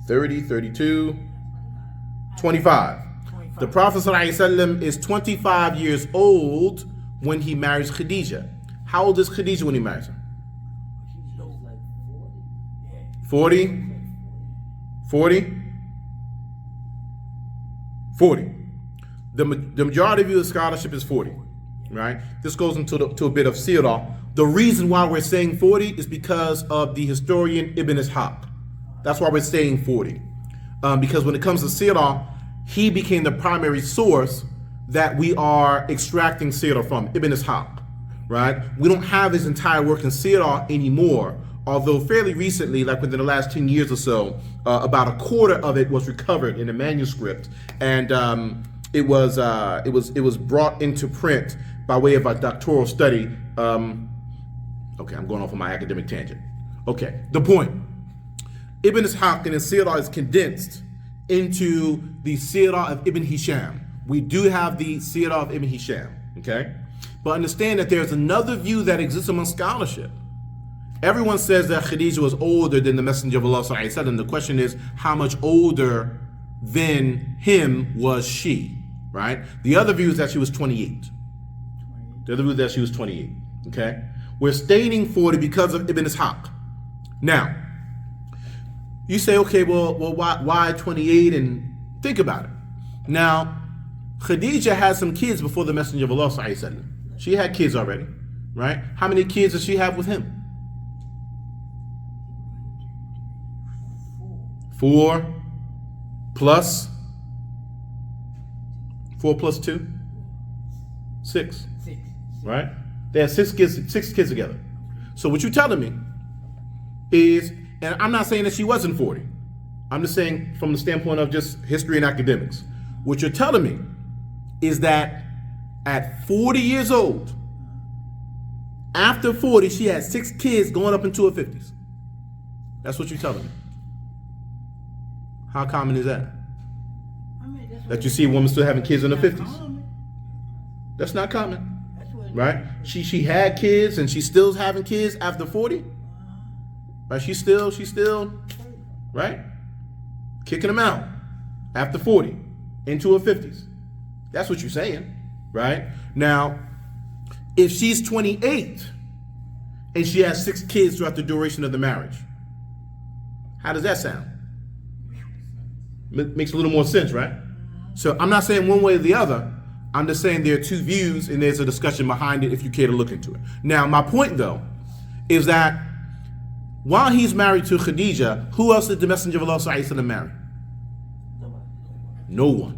S1: 30, 32, 25. The Prophet ﷺ is 25 years old when he marries Khadija. How old is Khadija when he marries her? 40? 40? 40. The majority view of scholarship is 40, right? This goes into a bit of sirah. The reason why we're saying 40 is because of the historian Ibn Ishaq. That's why we're saying 40. Because when it comes to sirah, he became the primary source that we are extracting sirah from, Ibn Ishaq, right? We don't have his entire work in sirah anymore, although fairly recently, like within the last 10 years or so, about a quarter of it was recovered in a manuscript, and it was brought into print by way of a doctoral study. Okay, I'm going off on my academic tangent. Okay, the point. Ibn Ishaq in his Sirah is condensed into the Sirah of Ibn Hisham. We do have the Sirah of Ibn Hisham, okay? But understand that there's another view that exists among scholarship. Everyone says that Khadija was older than the Messenger of Allah sallallahu alaihi wasallam. The question is, how much older than him was she, right? The other view is that she was 28. The other view is that she was 28, okay? We're stating 40 because of Ibn Ishaq. Now, you say, okay, well, why 28? And think about it. Now, Khadija had some kids before the Messenger of Allah sallallahu alaihi wasallam. She had kids already, right? How many kids does she have with him? 4 plus 2? 6. Right? They had 6 kids together. So what you're telling me is, and I'm not saying that she wasn't 40. I'm just saying from the standpoint of just history and academics. What you're telling me is that at 40 years old, after 40, she had 6 kids going up into her 50s. That's what you're telling me. How common is that? That you see a woman still having kids in her 50s? That's not common, right? She had kids and she's still having kids after 40? Right? She's still, right? Kicking them out after 40 into her 50s. That's what you're saying, right? Now, if she's 28 and she has 6 kids throughout the duration of the marriage, how does that sound? Makes a little more sense, right? So I'm not saying one way or the other. I'm just saying there are 2 views and there's a discussion behind it if you care to look into it. Now, my point though is that while he's married to Khadija, who else did the Messenger of Allah sallallahu alaihi wasallam marry? No one.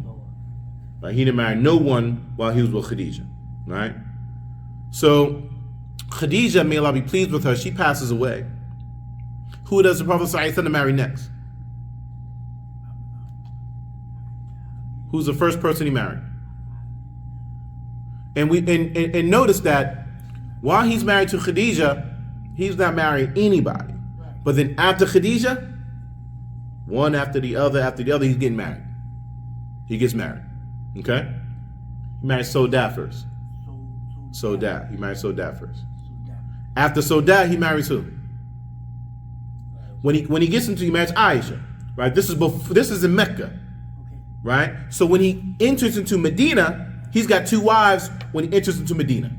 S1: Right? He didn't marry no one while he was with Khadija. Right? So Khadija, may Allah be pleased with her, she passes away. Who does the Prophet sallallahu alaihi wasallam marry next? Who's the first person he married? And and notice that while he's married to Khadija, he's not marrying anybody. But then after Khadija, one after the other, he's getting married. He gets married. Okay? He married Sawda first. Sawda. He married Sawda first. After Sawda, he marries who? When he gets into, he marries Aisha. Right? This is in Mecca. Right? So when he enters into Medina, he's got 2 wives when he enters into Medina.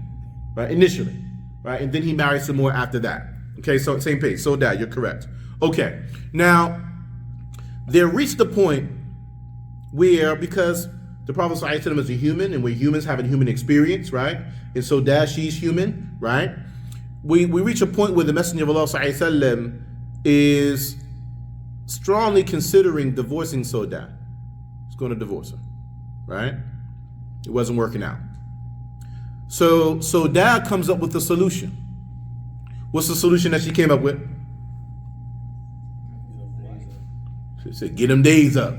S1: Right? Initially. Right? And then he marries some more after that. Okay, so same page. So that you're correct. Okay. Now, they reached the point where, because the Prophet ﷺ is a human and we're humans having human experience, right? And so that she's human, right? We reach a point where the Messenger of Allah ﷺ is strongly considering divorcing Sawda. He's going to divorce her, right? It wasn't working out. So Dad comes up with a solution. What's the solution that she came up with? She said, get them days up.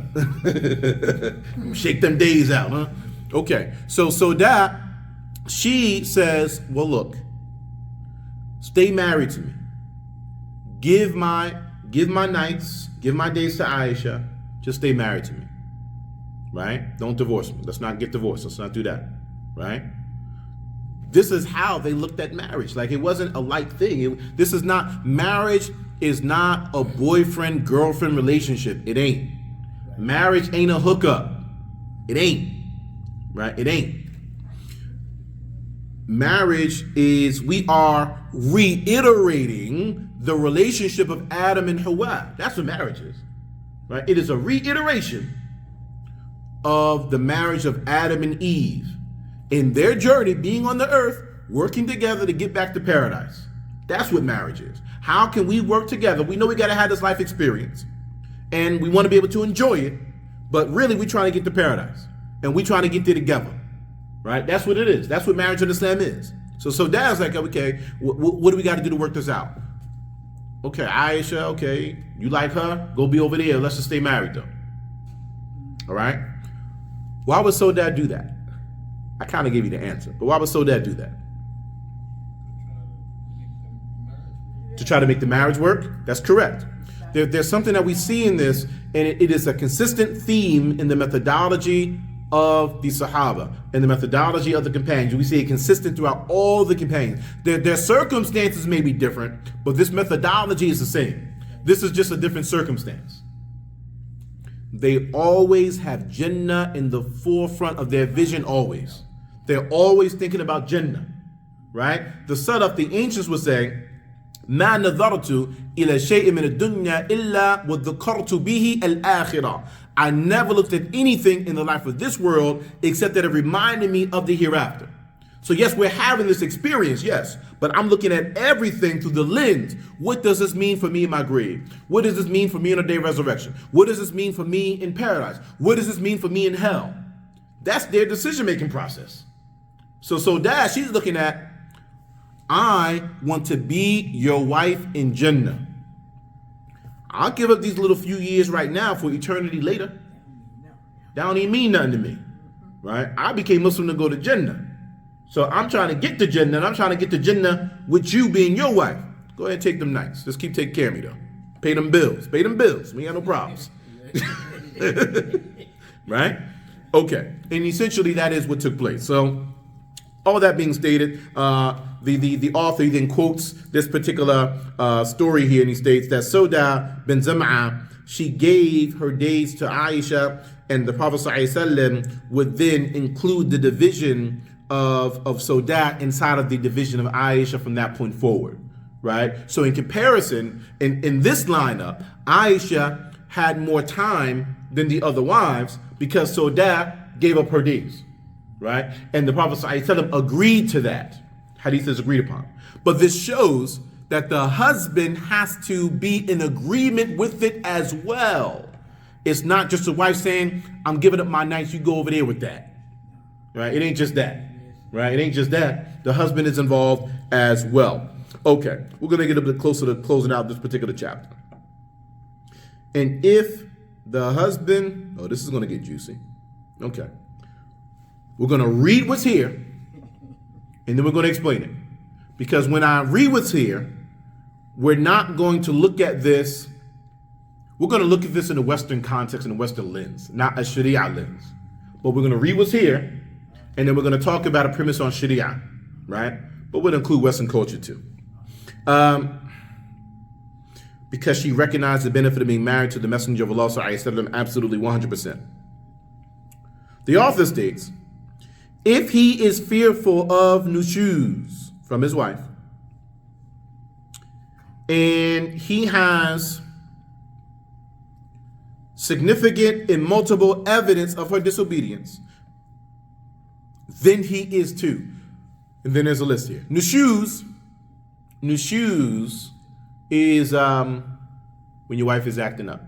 S1: Shake them days out, huh? Okay. So Dad, she says, well, look, stay married to me. Give my nights, give my days to Aisha. Just stay married to me. Right? Don't divorce me. Let's not get divorced. Let's not do that. Right? This is how they looked at marriage. Like, it wasn't a light thing. Marriage is not a boyfriend-girlfriend relationship. It ain't. Marriage ain't a hookup. It ain't. Right? It ain't. Marriage is, we are reiterating the relationship of Adam and Hawa. That's what marriage is. Right? It is a reiteration of the marriage of Adam and Eve in their journey, being on the earth, working together to get back to paradise. That's what marriage is. How can we work together? We know we got to have this life experience, and we want to be able to enjoy it, but really we're trying to get to paradise, and we're trying to get there together. Right? That's what it is. That's what marriage in Islam is. So Dad's like, okay, what do we got to do to work this out? Okay, Aisha, okay, you like her? Go be over there. Let's just stay married though. All right? Why would Sawda do that? I kind of gave you the answer, but why would Sawda do that? To try to make the marriage work? That's correct. There's something that we see in this, and it is a consistent theme in the methodology of the Sahaba and the methodology of the companions. We see it consistent throughout all the companions. Their circumstances may be different, but this methodology is the same. This is just a different circumstance. They always have Jannah in the forefront of their vision, always. They're always thinking about Jannah, right? The Salaf, the ancients would say, ما نظرت إلى شيء من الدنيا إلا وذكرت به الآخرة. I never looked at anything in the life of this world except that it reminded me of the hereafter. So yes, we're having this experience, yes, but I'm looking at everything through the lens. What does this mean for me in my grave? What does this mean for me on the day of resurrection? What does this mean for me in paradise? What does this mean for me in hell? That's their decision-making process. So Dad, she's looking at, I want to be your wife in Jannah. I'll give up these little few years right now for eternity later. That don't even mean nothing to me, right? I became Muslim to go to Jannah. So I'm trying to get to Jannah, and I'm trying to get to Jannah with you being your wife. Go ahead and take them nights. Just keep taking care of me, though. Pay them bills. Pay them bills. We ain't got no problems. Right? Okay. And essentially, that is what took place. So all that being stated, the author then quotes this particular story here, and he states that Sawda bin Zam'a, she gave her days to Aisha, and the Prophet ﷺ would then include the division of Sawda inside of the division of Aisha from that point forward, right? So in comparison, in this lineup, Aisha had more time than the other wives because Sawda gave up her days, right? And the Prophet ﷺ agreed to that. Hadith is agreed upon. But this shows that the husband has to be in agreement with it as well. It's not just the wife saying, I'm giving up my nights, you go over there with that. Right? It ain't just that. Right? It ain't just that. The husband is involved as well. Okay, we're going to get a bit closer to closing out this particular chapter. And if the husband, oh, this is going to get juicy. Okay. We're going to read what's here, and then we're going to explain it. Because when I read what's here, we're not going to look at this, we're going to look at this in a Western context, in a Western lens, not a Sharia lens. But we're going to read what's here, and then we're going to talk about a premise on Sharia, right? But we'll include Western culture too. Because she recognized the benefit of being married to the Messenger of Allah, absolutely 100%. The author states, if he is fearful of nushuz from his wife, and he has significant and multiple evidence of her disobedience, then he is too. And then there's a list here. Nushuz is when your wife is acting up.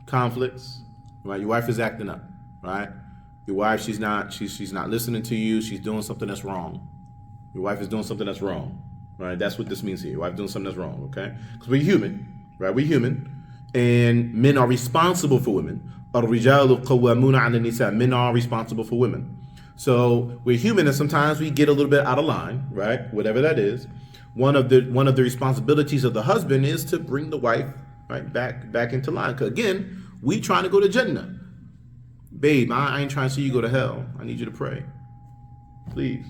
S1: Conflicts, right? Your wife is acting up, right? Your wife, she's not listening to you. She's doing something that's wrong. Your wife is doing something that's wrong, right? That's what this means here. Your wife doing something that's wrong, okay? Because we're human, right? We're human, and men are responsible for women. الرجال قوامون على النساء. Men are responsible for women. So we're human, and sometimes we get a little bit out of line, right? Whatever that is. One of the responsibilities of the husband is to bring the wife right back into line. Because again, we trying to go to Jannah. Babe, I ain't trying to see you go to hell. I need you to pray. Please.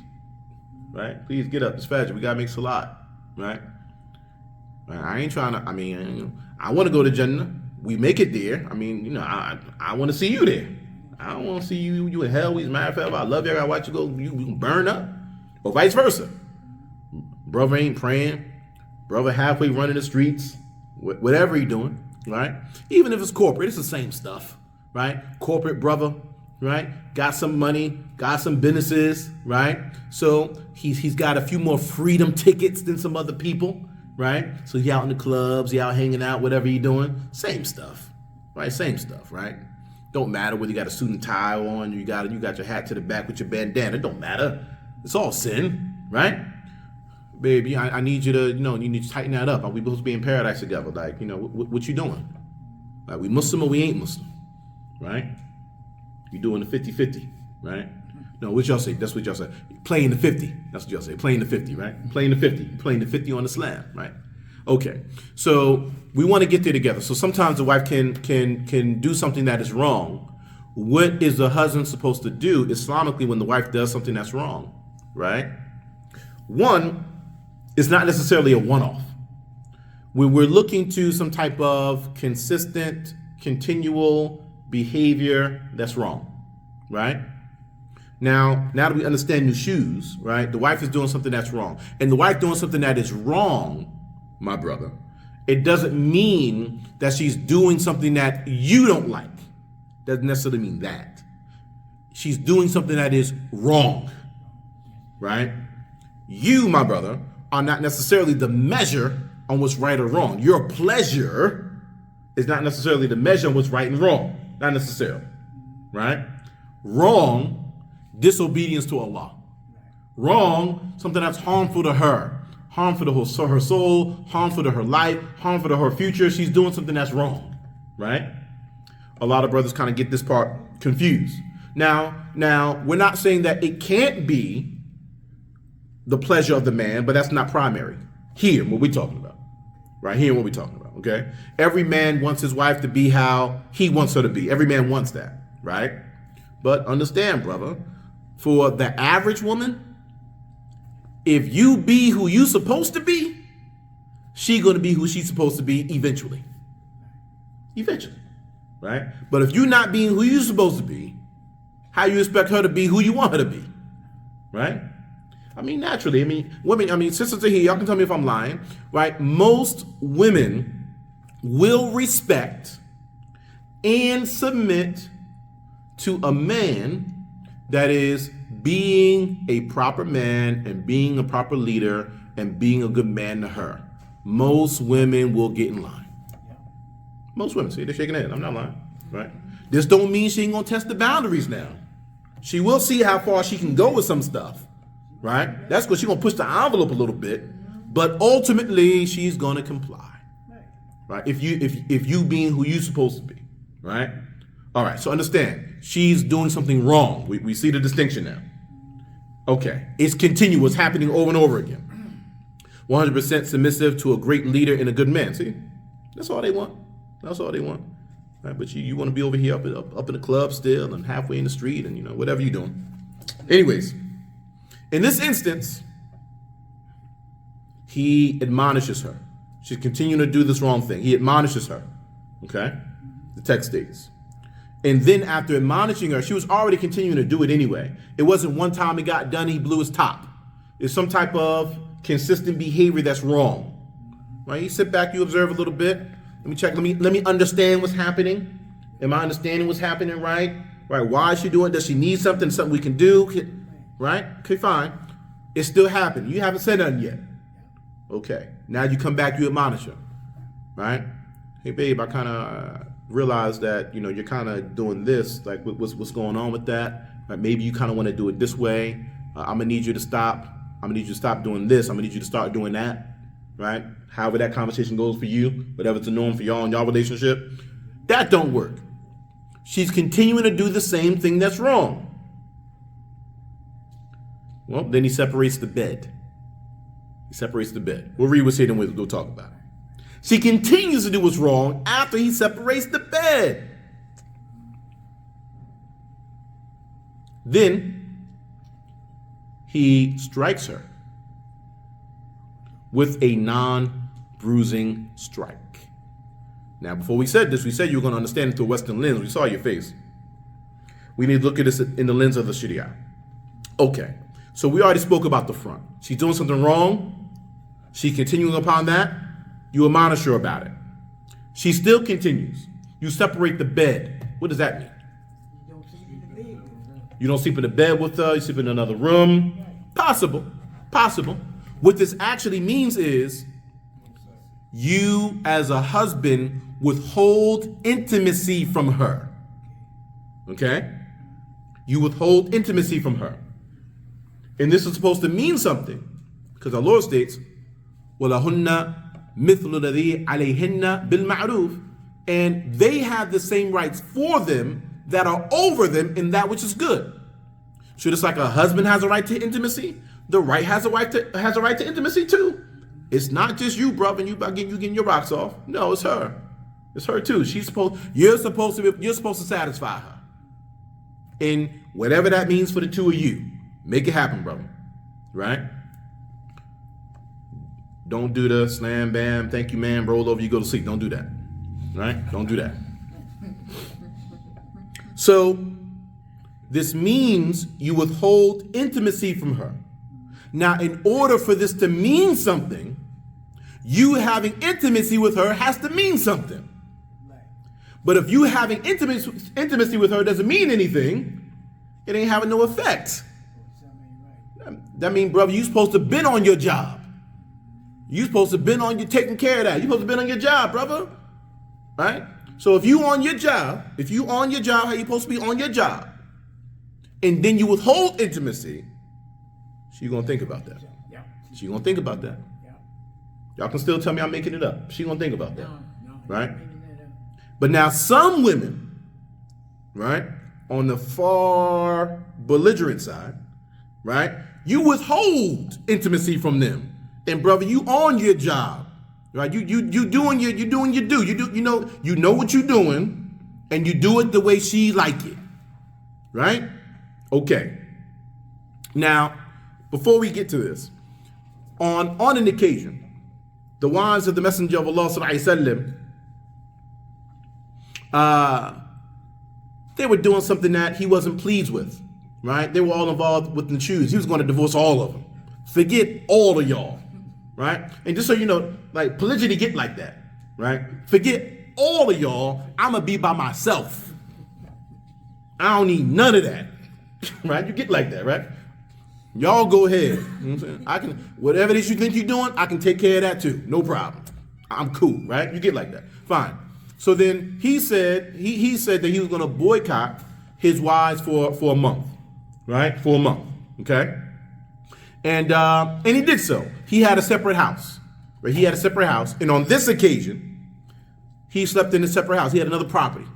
S1: Right? Please get up. It's Fajr. We got to make salat. Right? I ain't trying to, I want to go to Jannah. We make it there. I want to see you there. I don't want to see you in hell. We married forever. I love you. I got to watch you go. You burn up. Or vice versa. Brother ain't praying. Brother halfway running the streets. Whatever he doing. Right? Even if it's corporate, it's the same stuff. Right? Corporate brother, right? Got some money, got some businesses, right? So he's got a few more freedom tickets than some other people, right? So he out in the clubs, he out hanging out, whatever he doing. Same stuff, right? Same stuff, right? Don't matter whether you got a suit and tie on, you got your hat to the back with your bandana. It don't matter. It's all sin, right? Baby, I need you to, you need to tighten that up. Are we supposed to be in paradise together? Like, what you doing? Like, we Muslim or we ain't Muslim? Right? You're doing the 50-50, right? No, what y'all say? That's what y'all say. Playing the 50. That's what y'all say. Playing the 50, right? Playing the 50. Playing the 50 on the slam, right? Okay. So we want to get there together. So sometimes the wife can do something that is wrong. What is the husband supposed to do Islamically when the wife does something that's wrong, right? One, it's not necessarily a one-off. When we're looking to some type of consistent, continual behavior that's wrong, right? Now that we understand new shoes, right? The wife is doing something that's wrong. And the wife doing something that is wrong, my brother, it doesn't mean that she's doing something that you don't like. Doesn't necessarily mean that. She's doing something that is wrong, right? You, my brother, are not necessarily the measure on what's right or wrong. Your pleasure is not necessarily the measure on what's right and wrong. Not necessarily, right? Wrong, disobedience to Allah. Wrong, something that's harmful to her, harmful to her soul, harmful to her life, harmful to her future. She's doing something that's wrong, right? A lot of brothers kind of get this part confused. Now, we're not saying that it can't be the pleasure of the man, but that's not primary. Here, what we're talking about, right? Here, what we're talking about. Okay, every man wants his wife to be how he wants her to be. Every man wants that, right? But understand, brother, for the average woman, if you be who you supposed to be, she gonna be who she's supposed to be eventually. Eventually, right? But if you're not being who you're supposed to be, how you expect her to be who you want her to be, right? Naturally, women, sisters are here, y'all can tell me if I'm lying, right? Most women will respect and submit to a man that is being a proper man and being a proper leader and being a good man to her. Most women will get in line. Most women, see, they're shaking their head. I'm not lying, right? This don't mean she ain't gonna test the boundaries now. She will see how far she can go with some stuff, right? That's because she's gonna push the envelope a little bit, but ultimately she's gonna comply. Right? If you being who you supposed to be, right? All right, so understand, she's doing something wrong. We see the distinction now. Okay, it's continuous, happening over and over again. 100% submissive to a great leader and a good man. See, that's all they want. That's all they want. Right? But you want to be over here up in the club still and halfway in the street and whatever you're doing. Anyways, in this instance, he admonishes her. She's continuing to do this wrong thing. He admonishes her. Okay? The text states. And then after admonishing her, she was already continuing to do it anyway. It wasn't one time it got done, he blew his top. It's some type of consistent behavior that's wrong. Right? You sit back, you observe a little bit. Let me check. Let me understand what's happening. Am I understanding what's happening right? Right? Why is she doing it? Does she need something? Something we can do? Right? Okay, fine. It's still happening. You haven't said nothing yet. Okay. Now you come back, you admonish her. Right? Hey, babe, I kind of realize that, you know, you're kind of doing this, like what's going on with that? Right? Maybe you kind of want to do it this way. I'm gonna need you to stop. I'm gonna need you to stop doing this. I'm gonna need you to start doing that. Right? However that conversation goes for you, whatever's the norm for y'all in y'all relationship, that don't work. She's continuing to do the same thing that's wrong. Well, then he separates the bed. He separates the bed. We'll read what's here, then we'll talk about it. She continues to do what's wrong after he separates the bed. Then he strikes her with a non-bruising strike. Now, before we said this, we said you were going to understand it through a Western lens. We saw your face. We need to look at this in the lens of the Sharia. Okay, so we already spoke about the front. She's doing something wrong. She's continuing upon that. You admonish her about it. She still continues. You separate the bed. What does that mean?
S2: You don't sleep in the bed.
S1: You don't sleep in the bed with her. You sleep in another room. Possible. What this actually means is you, as a husband, withhold intimacy from her. Okay? You withhold intimacy from her. And this is supposed to mean something, because our Lord states, وَلَهُنَّ مِثْلُ الَّذِي عَلَيْهِنَّ بِالْمَعْرُوفِ, and they have the same rights for them that are over them in that which is good. So just like a husband has a right to intimacy, the right has a right to intimacy too. It's not just you, brother, and you getting your rocks off. No, it's her. It's her too. You're supposed to satisfy her. And whatever that means for the two of you, make it happen, brother. Right? Don't do the slam, bam, thank you, man, roll over, you go to sleep. Don't do that. Right? Don't do that. So, this means you withhold intimacy from her. Now, in order for this to mean something, you having intimacy with her has to mean something. But if you having intimacy with her doesn't mean anything, it ain't having no effect. That means, brother, you supposed to been on your job. You supposed to been on you taking care of that. You supposed to been on your job, brother. Right? So if you on your job, how you supposed to be on your job, and then you withhold intimacy, she gonna think about that.
S2: Yeah.
S1: She gonna think about that.
S2: Yeah.
S1: Y'all can still tell me I'm making it up. She gonna think about that.
S2: No,
S1: right? But now some women, right, on the far belligerent side, right, you withhold intimacy from them. And brother, you on your job, right? You doing your due. You know what you're doing, and you do it the way she like it, right? Okay. Now, before we get to this, on an occasion, the wives of the Messenger of Allah sallallahu alaihi wasallam, they were doing something that he wasn't pleased with, right? They were all involved with the Jews. He was going to divorce all of them. Forget all of y'all. Right? And just so you know, like polygyny get like that, right? Forget all of y'all, I'm gonna be by myself. I don't need none of that. Right? You get like that, right? Y'all go ahead. You know what I'm saying? I can, whatever it is you think you're doing, I can take care of that too. No problem. I'm cool, right? You get like that. Fine. So then he said that he was gonna boycott his wives for a month. Right? For a month. Okay? And he did so. He had a separate house. Right? He had a separate house. And on this occasion, he slept in a separate house. He had another property.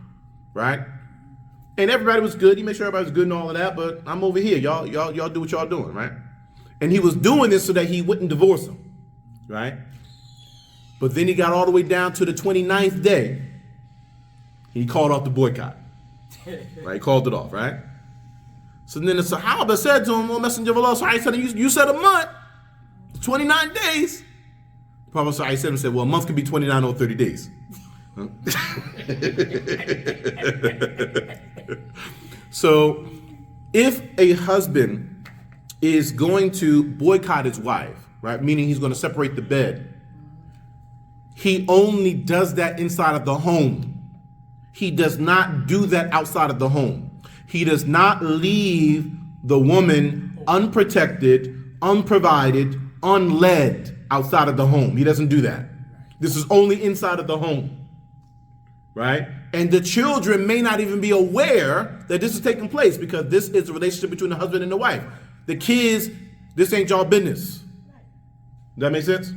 S1: Right? And everybody was good. He made sure everybody was good and all of that. But I'm over here. Y'all do what y'all doing, right? And he was doing this so that he wouldn't divorce him. Right? But then he got all the way down to the 29th day. He called off the boycott. Right? He called it off, right? So then the Sahaba said to him, "O Messenger of Allah, you said a month, 29 days." The Prophet said, "Well, a month can be 29 or 30 days." So, if a husband is going to boycott his wife, right, meaning he's going to separate the bed, he only does that inside of the home. He does not do that outside of the home. He does not leave the woman unprotected, unprovided, unled outside of the home. He doesn't do that. This is only inside of the home. right? And the children may not even be aware that this is taking place because this is a relationship between the husband and the wife. The kids, this ain't y'all business. Does that make sense?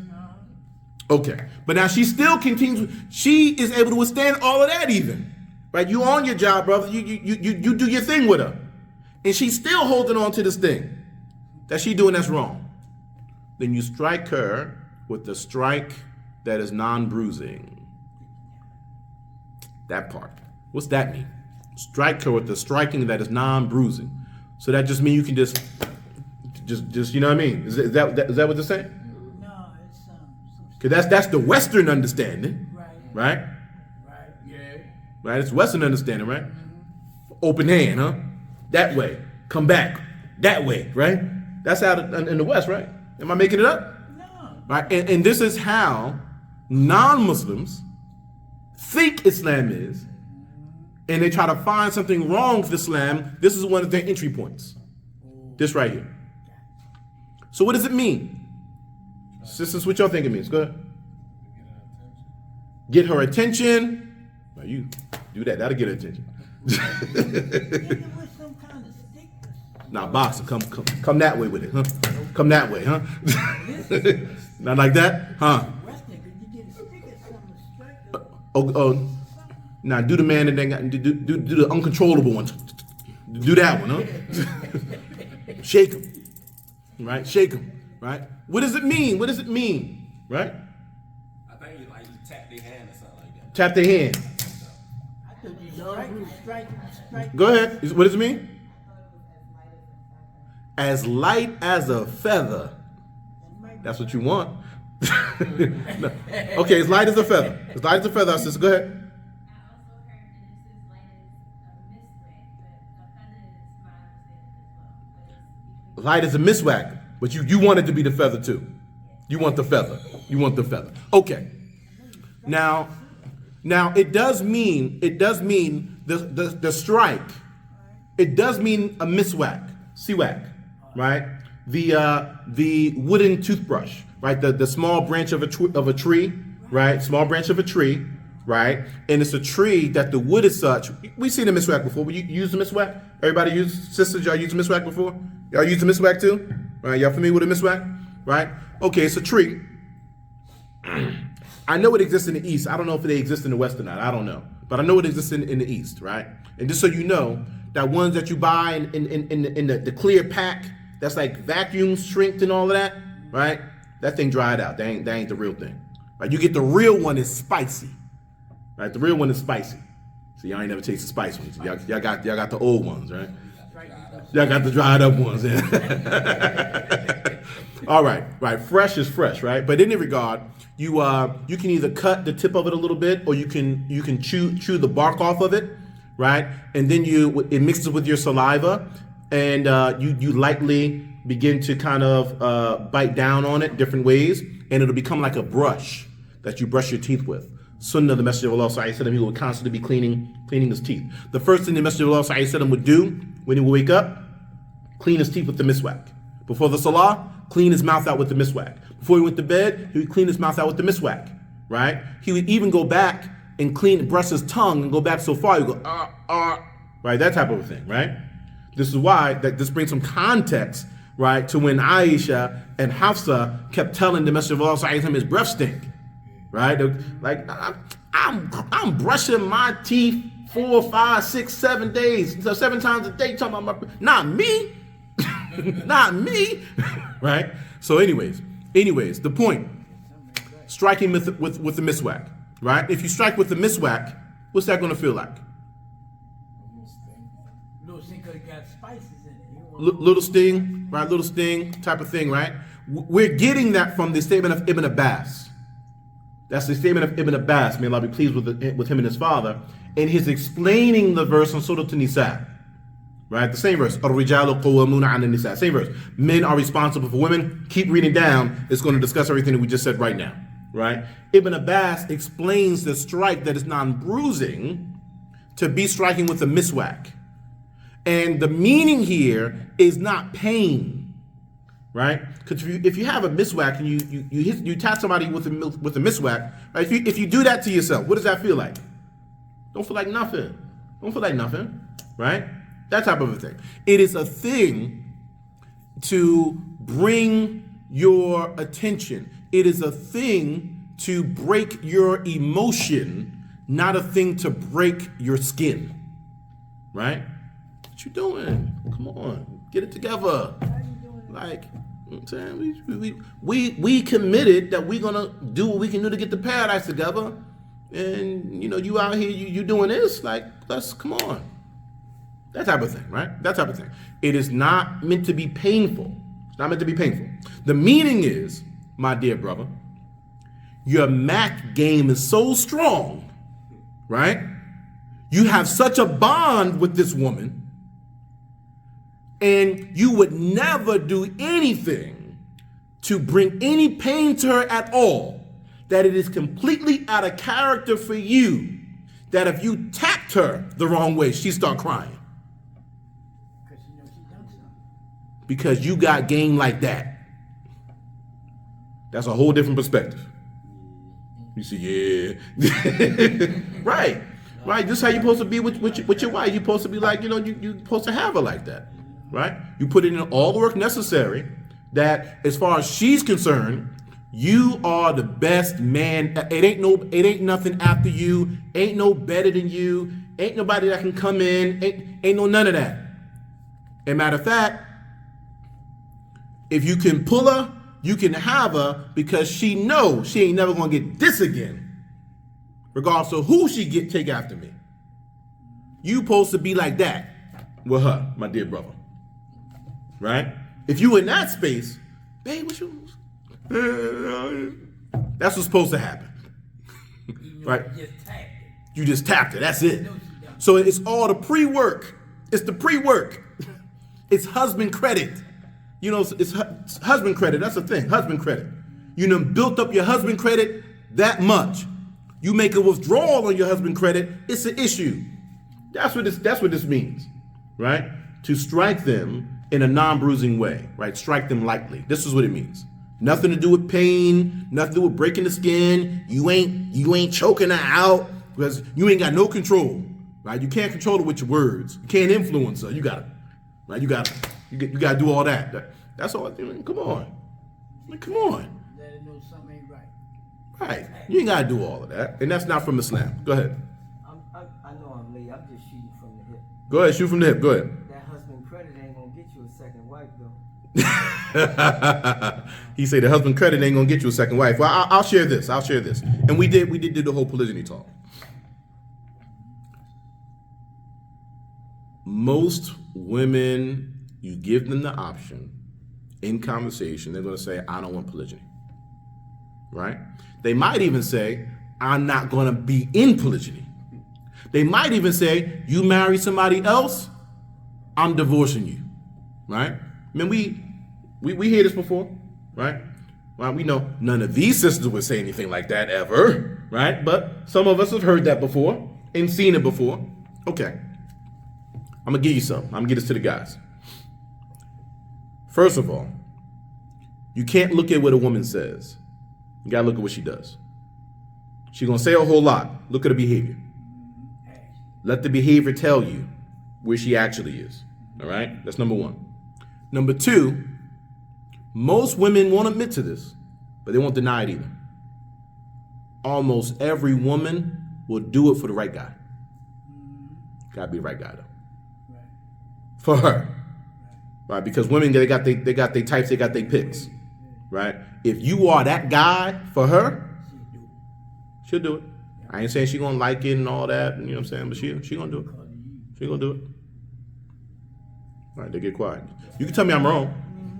S1: Okay. But now she still continues. She is able to withstand all of that even. Right? You on your job, brother. You do your thing with her. And she's still holding on to this thing that she's doing that's wrong. Then you strike her with the strike that is non-bruising. That part. What's that mean? Strike her with the striking that is non-bruising. So that just means you can just you know what I mean? Is that what they're saying?
S2: No, it's
S1: Because that's the Western understanding, right?
S2: Yeah.
S1: Right? It's Western understanding, right? Open hand, huh? That way. Come back. That way, right? That's how in the West, right? Am I making it up?
S2: No.
S1: Right? And this is how non-Muslims think Islam is, and they try to find something wrong with Islam. This is one of their entry points. This right here. So what does it mean? Sisters, what y'all think it means? Go ahead. Get her attention. Now you do that. That'll get her attention.
S2: Hit it with some kind of stick.
S1: Now, boxer, come that way with it, huh? Come that way, huh? Not like that, huh?
S2: Western, could you get a stick or something to strike the
S1: Oh, now do the man and then do the uncontrollable one. Do that one, huh? Shake him, right? Shake him, right? What does it mean? What does it mean, right?
S4: I think you tap their hand or something like that.
S1: Tap their hand.
S2: I thought you strike.
S1: Go ahead. What does it mean? As light as a feather. That's what you want. No. Okay, as light as a feather. As light as a feather, sister. Go ahead.
S3: I also heard that this is light as a misway, but a feather is my understanding as well. But it's
S1: Light as a miswag, but you want it to be the feather too. You want the feather. You want the feather. Okay. Now it does mean the strike. It does mean a miswag, siwak, right? The wooden toothbrush, right? The small branch of a tree, right? Small branch of a tree, right? And it's a tree that the wood is such. We've seen the miswak before. You use the miswak? Everybody use, sisters, y'all use the miswak before? Y'all use the miswak too? Right? Y'all familiar with the miswak? Right? Okay, it's a tree. I know it exists in the East. I don't know if they exist in the West or not. I don't know. But I know it exists in the East, right? And just so you know, that ones that you buy in the clear pack, that's like vacuum shrinked and all of that, right? That thing dried out. That ain't the real thing. Right? You get the real one is spicy. Right? The real one is spicy. So y'all ain't never tasted spicy ones. Y'all got the old ones, right? Y'all got the dried up ones. All right, right. Fresh is fresh, right? But in any regard, you can either cut the tip of it a little bit, or you can chew the bark off of it, right? And then it mixes with your saliva, and you lightly begin to kind of bite down on it different ways, and it'll become like a brush that you brush your teeth with. Sunnah of the Messenger of Allah Sallallahu Alaihi Wasallam, he would constantly be cleaning his teeth. The first thing the Messenger of Allah Sallallahu Alaihi Wasallam would do when he would wake up, clean his teeth with the miswak. Before the salah, clean his mouth out with the miswak. Before he went to bed, he would clean his mouth out with the miswak, right? He would even go back and brush his tongue and go back so far, he would go, right? That type of a thing, right? This is why this brings some context, right, to when Aisha and Hafsa kept telling the Messenger of Allah Sallallahu Alaihi Wasallam his breath stink, right? Like, I'm brushing my teeth 4, 5, 6, 7 days, so 7 times a day, talking about not me. Not me, right? So anyways, the point, striking with the miswak, right? If you strike with the miswak, what's that going to feel like?
S2: Little sting, 'cause it got spices in it.
S1: Little sting, right? Little sting type of thing, right? We're getting that from the statement of Ibn Abbas. That's the statement of Ibn Abbas. May Allah be pleased with him and his father. And he's explaining the verse on Surah An-Nisa. Right, the same verse. Ar-rijalu qawwamuna 'ala an-nisa. Same verse. Men are responsible for women. Keep reading down. It's going to discuss everything that we just said right now. Right? Ibn Abbas explains the strike that is non-bruising to be striking with a miswak, and the meaning here is not pain. Right? Because if you have a miswak and you tap somebody with a miswak, right? If you do that to yourself, what does that feel like? Don't feel like nothing. Don't feel like nothing, right? That type of a thing. It is a thing to bring your attention. It is a thing to break your emotion, not a thing to break your skin, right? What you doing? Come on, get it together. Like, you know what I'm saying? We committed that we're gonna do what we can do to get the paradise together. And you know, you out here, you doing this, like, let's come on. That type of thing, right? That type of thing. It is not meant to be painful. It's not meant to be painful. The meaning is, my dear brother, your Mac game is so strong, right? You have such a bond with this woman, and you would never do anything to bring any pain to her at all, that it is completely out of character for you, that if you tapped her the wrong way, she'd start crying.
S2: Because she knows she done something.
S1: Because you got game like that. That's a whole different perspective. You see, yeah. Right. This is how you're supposed to be with your wife. You're supposed to be like, you know, you're supposed to have her like that. Right? You put in all the work necessary that, as far as she's concerned, you are the best man. It ain't nothing after you. Ain't no better than you. Ain't nobody that can come in. Ain't no none of that. And matter of fact, if you can pull her, you can have her, because she knows she ain't never gonna get this again, regardless of who she take after me. You supposed to be like that with her, my dear brother. Right? If you in that space, babe, what you? That's what's supposed to happen. Right? You just tapped it. That's it. So it's all the pre-work. It's the pre-work. It's husband credit. You know, it's husband credit. That's the thing. Husband credit. You done built up your husband credit that much. You make a withdrawal on your husband credit, it's an issue. That's what this means, right? To strike them in a non-bruising way, right? Strike them lightly. This is what it means. Nothing to do with pain, nothing to do with breaking the skin. You ain't choking her out, because you ain't got no control, right? You can't control her with your words. You can't influence her. You got to, right? You got to do all that. That's all. Come on. Come on.
S2: Let her know something ain't right.
S1: Right. You ain't got to do all of that. And that's not from Islam. Go ahead.
S5: I know I'm late. I'm just shooting from the hip.
S1: Go ahead. Shoot from the hip. Go ahead.
S5: That husband credit ain't gonna get you a second wife, though.
S1: He said the husband credit ain't gonna get you a second wife. Well, I'll share this. And we did do the whole polygyny talk. Most women, you give them the option in conversation, they're gonna say, I don't want polygyny. Right? They might even say, I'm not gonna be in polygyny. They might even say, you marry somebody else, I'm divorcing you. Right? I mean, we hear this before, right? Well, we know none of these sisters would say anything like that ever, right? But some of us have heard that before and seen it before. Okay. I'm gonna give you some. I'm gonna get this to the guys. First of all, you can't look at what a woman says. You gotta look at what she does. She's gonna say a whole lot. Look at her behavior. Let the behavior tell you where she actually is. All right? That's number one. Number two, most women won't admit to this, but they won't deny it either. Almost every woman will do it for the right guy. Gotta be the right guy though.
S2: Right.
S1: For her. Right? Because women, they got their types, they got their picks. Right? If you are that guy for her, she'll do it. I ain't saying she gonna like it and all that, you know what I'm saying? But she gonna do it. She gonna do it. All right, they get quiet. You can tell me I'm wrong.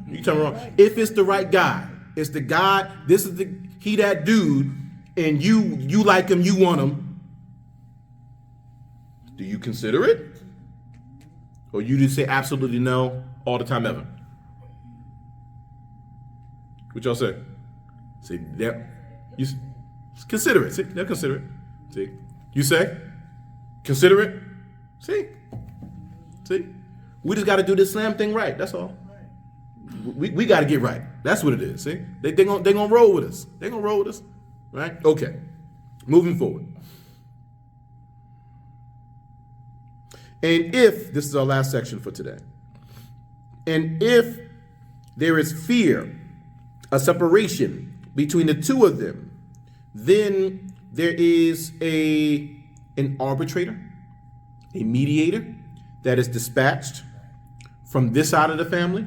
S1: You can tell me I'm wrong. If it's the right guy, it's the guy, he that dude, and you like him, you want him, do you consider it? Or you just say absolutely no all the time ever? What y'all say? See, you consider it. See, they'll consider it. See, you say, consider it. See, we just got to do this slam thing right. That's all. We got to get right. That's what it is. See, they gonna roll with us. They gonna roll with us, right? Okay, moving forward. And if, this is our last section for today, and if there is fear, a separation between the two of them, then there is an arbitrator, a mediator that is dispatched from this side of the family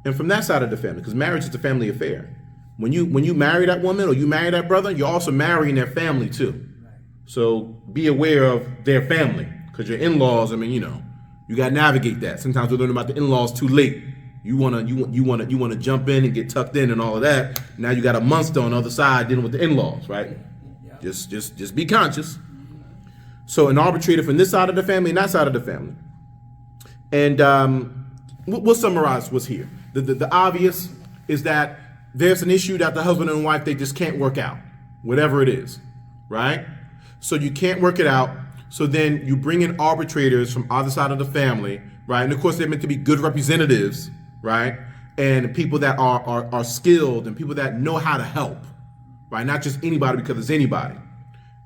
S1: and from that side of the family, because marriage is a family affair. When you marry that woman or you marry that brother, you're also marrying their family too. So be aware of their family, because your in-laws, I mean, you got to navigate that. Sometimes we learn about the in-laws too late. You wanna jump in and get tucked in and all of that. Now you got a monster on the other side dealing with the in-laws, right? Just be conscious. So an arbitrator from this side of the family and that side of the family. And we'll summarize what's here. The obvious is that there's an issue that the husband and wife, they just can't work out, whatever it is, right? So you can't work it out. So then you bring in arbitrators from either side of the family, right? And of course, they're meant to be good representatives, right? And people that are skilled and people that know how to help, right? Not just anybody because it's anybody.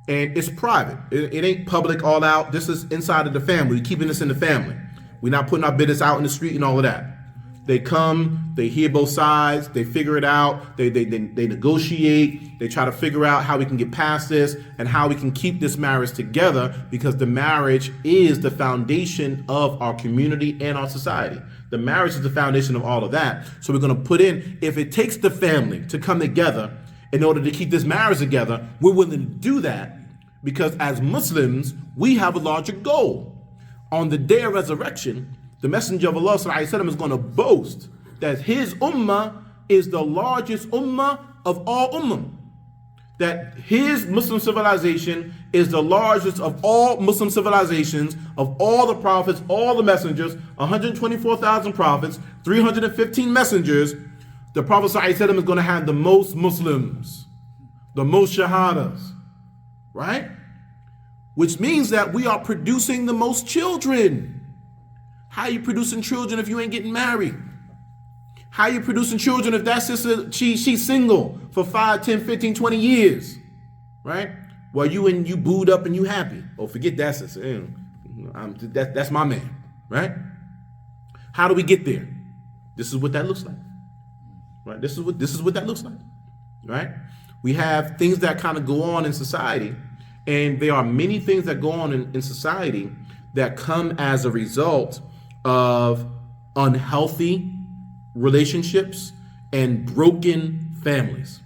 S1: And it's private. It ain't public all out. This is inside of the family. We're keeping this in the family. We're not putting our business out in the street and all of that. They come, they hear both sides, they figure it out, they negotiate, they try to figure out how we can get past this and how we can keep this marriage together, because the marriage is the foundation of our community and our society. The marriage is the foundation of all of that. So we're going to put in, if it takes the family to come together in order to keep this marriage together, we're willing to do that, because as Muslims, we have a larger goal. On the day of resurrection, the Messenger of Allah Sawda and Aisha is going to boast that his ummah is the largest ummah of all ummah. That his Muslim civilization is the largest of all Muslim civilizations, of all the prophets, all the messengers, 124,000 prophets, 315 messengers. The Prophet Sawda and Aisha is going to have the most Muslims, the most shahadas, right? Which means that we are producing the most children. How are you producing children if you ain't getting married? How are you producing children if that sister, she's single for 5, 10, 15, 20 years, right? Well, you booed up and you happy. Oh, forget that sister. That's my man, right? How do we get there? This is what that looks like, right? This is what that looks like, right? We have things that kind of go on in society, and there are many things that go on in society that come as a result of unhealthy relationships and broken families.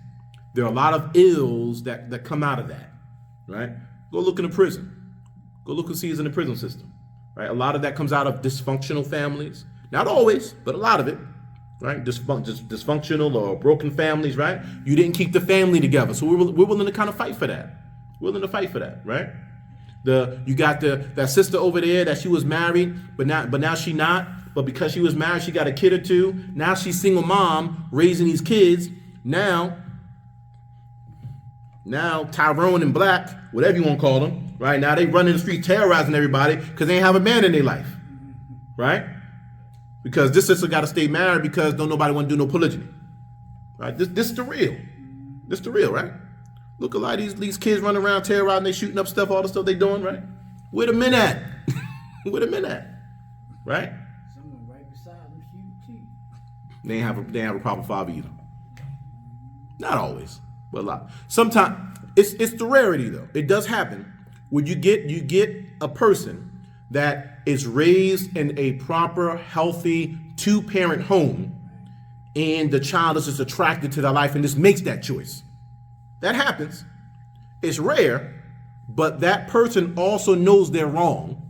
S1: There are a lot of ills that come out of that, right? Go look in a prison. Go look and see who's in the prison system, right? A lot of that comes out of dysfunctional families. Not always, but a lot of it, right? Dysfunctional or broken families, right? You didn't keep the family together. So we're willing to kind of fight for that. We're willing to fight for that, right? You got that sister over there that she was married, but now she not. But because she was married, she got a kid or two. Now she's single mom raising these kids. Now Tyrone and Black, whatever you want to call them, right? Now they run in the street terrorizing everybody because they ain't have a man in their life, right? Because this sister got to stay married because don't nobody want to do no polygyny, right? This is the real. This is the real, right? Look, a lot of these kids running around terrorizing, they shooting up stuff, all the stuff they doing, right? Where the men at? Where the men at? Right?
S2: Someone right beside them shooting too.
S1: They ain't have a proper father either. Not always, but a lot. Sometimes it's the rarity though. It does happen when you get a person that is raised in a proper, healthy, 2-parent home, and the child is just attracted to their life and just makes that choice. That happens. It's rare, but that person also knows they're wrong.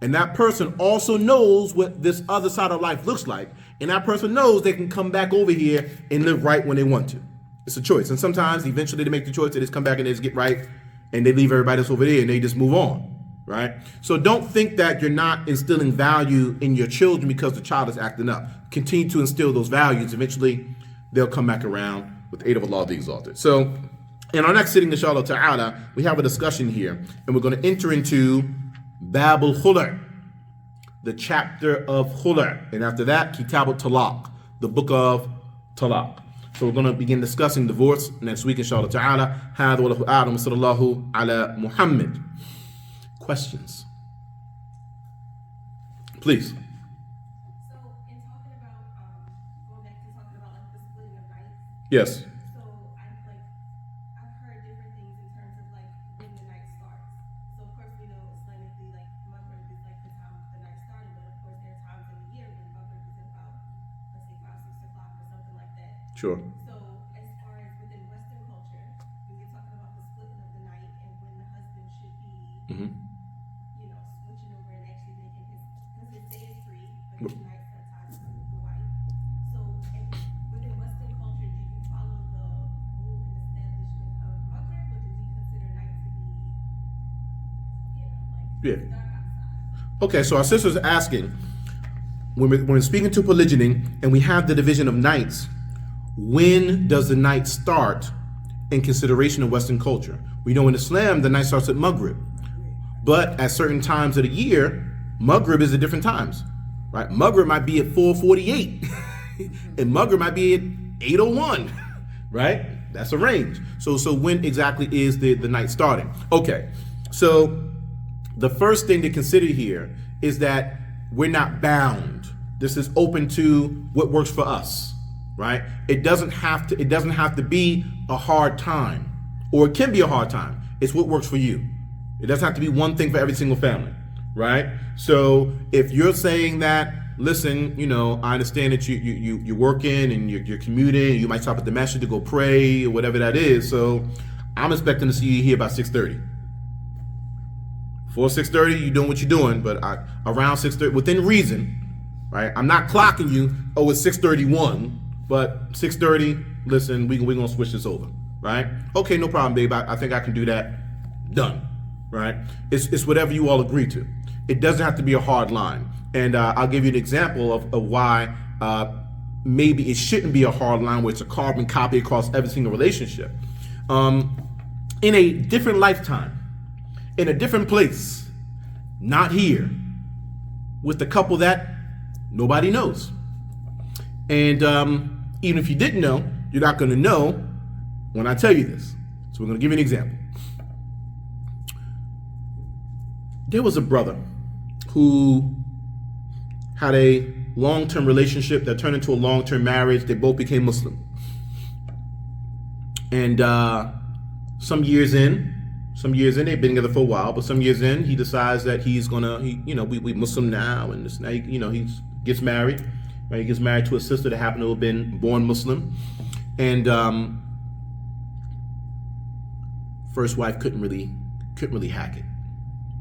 S1: And that person also knows what this other side of life looks like. And that person knows they can come back over here and live right when they want to. It's a choice. And sometimes eventually they make the choice, they just come back and they just get right and they leave everybody else over there and they just move on, right? So don't think that you're not instilling value in your children because the child is acting up. Continue to instill those values. Eventually they'll come back around with the aid of Allah the Exalted. So in our next sitting, inshallah ta'ala, we have a discussion here, and we're going to enter into Babul Khula', the chapter of Khula', and after that, Kitab al-Talaq, the book of Talaq. So we're going to begin discussing divorce next week, inshallah ta'ala. Hadha wa lahu a'lam, sallallahu ala Muhammad. Questions? Please.
S3: So, in talking about, going back to talking about like the splitting of nights.
S1: Yes.
S3: So, I've heard different things in terms of like when the night starts. So, of course, we know Islamically, like Maghrib is like the time the night started, but of course, there are times in the year when Maghrib is at about, let's say, 5, 6 o'clock or something like that.
S1: Sure.
S3: So, as far as within Western culture, when you're talking about the splitting of the night and when the husband should be,
S1: Mm-hmm.
S3: switching over and actually making because his day is free, but his nights are tied to the wife. So, within Western culture, do you follow the rule and establishment of Maghrib, or do you consider night to be,
S1: Yeah.
S3: dark outside?
S1: Okay, so our sister's asking, when we're speaking to polygyny and we have the division of nights, when does the night start in consideration of Western culture? We know in Islam, the night starts at Maghrib. But at certain times of the year, Maghrib is at different times, right? Maghrib might be at 4:48, and Maghrib might be at 8:01, right? That's a range. So when exactly is the night starting? Okay, so the first thing to consider here is that we're not bound. This is open to what works for us, right? It doesn't have to be a hard time, or it can be a hard time. It's what works for you. It doesn't have to be one thing for every single family, right? So if you're saying that, listen, I understand that you're working and you're commuting, you might stop at the masjid to go pray or whatever that is. So I'm expecting to see you here by 6:30. Before 6:30, you're doing what you're doing, but around 6:30, within reason, right? I'm not clocking you. Oh, it's 6:31, but 6:30. Listen, we're gonna switch this over, right? Okay, no problem, babe. I think I can do that. Done. Right? It's whatever you all agree to. It doesn't have to be a hard line. And I'll give you an example of why maybe it shouldn't be a hard line where it's a carbon copy across every single relationship. In a different lifetime, in a different place, not here, with the couple that nobody knows. And even if you didn't know, you're not going to know when I tell you this. So we're going to give you an example. There was a brother who had a long-term relationship that turned into a long-term marriage. They both became Muslim. And some years in, they've been together for a while, but some years in, he decides that he's gonna, we Muslim now, and this, he gets married. Right? He gets married to a sister that happened to have been born Muslim. And first wife couldn't really hack it.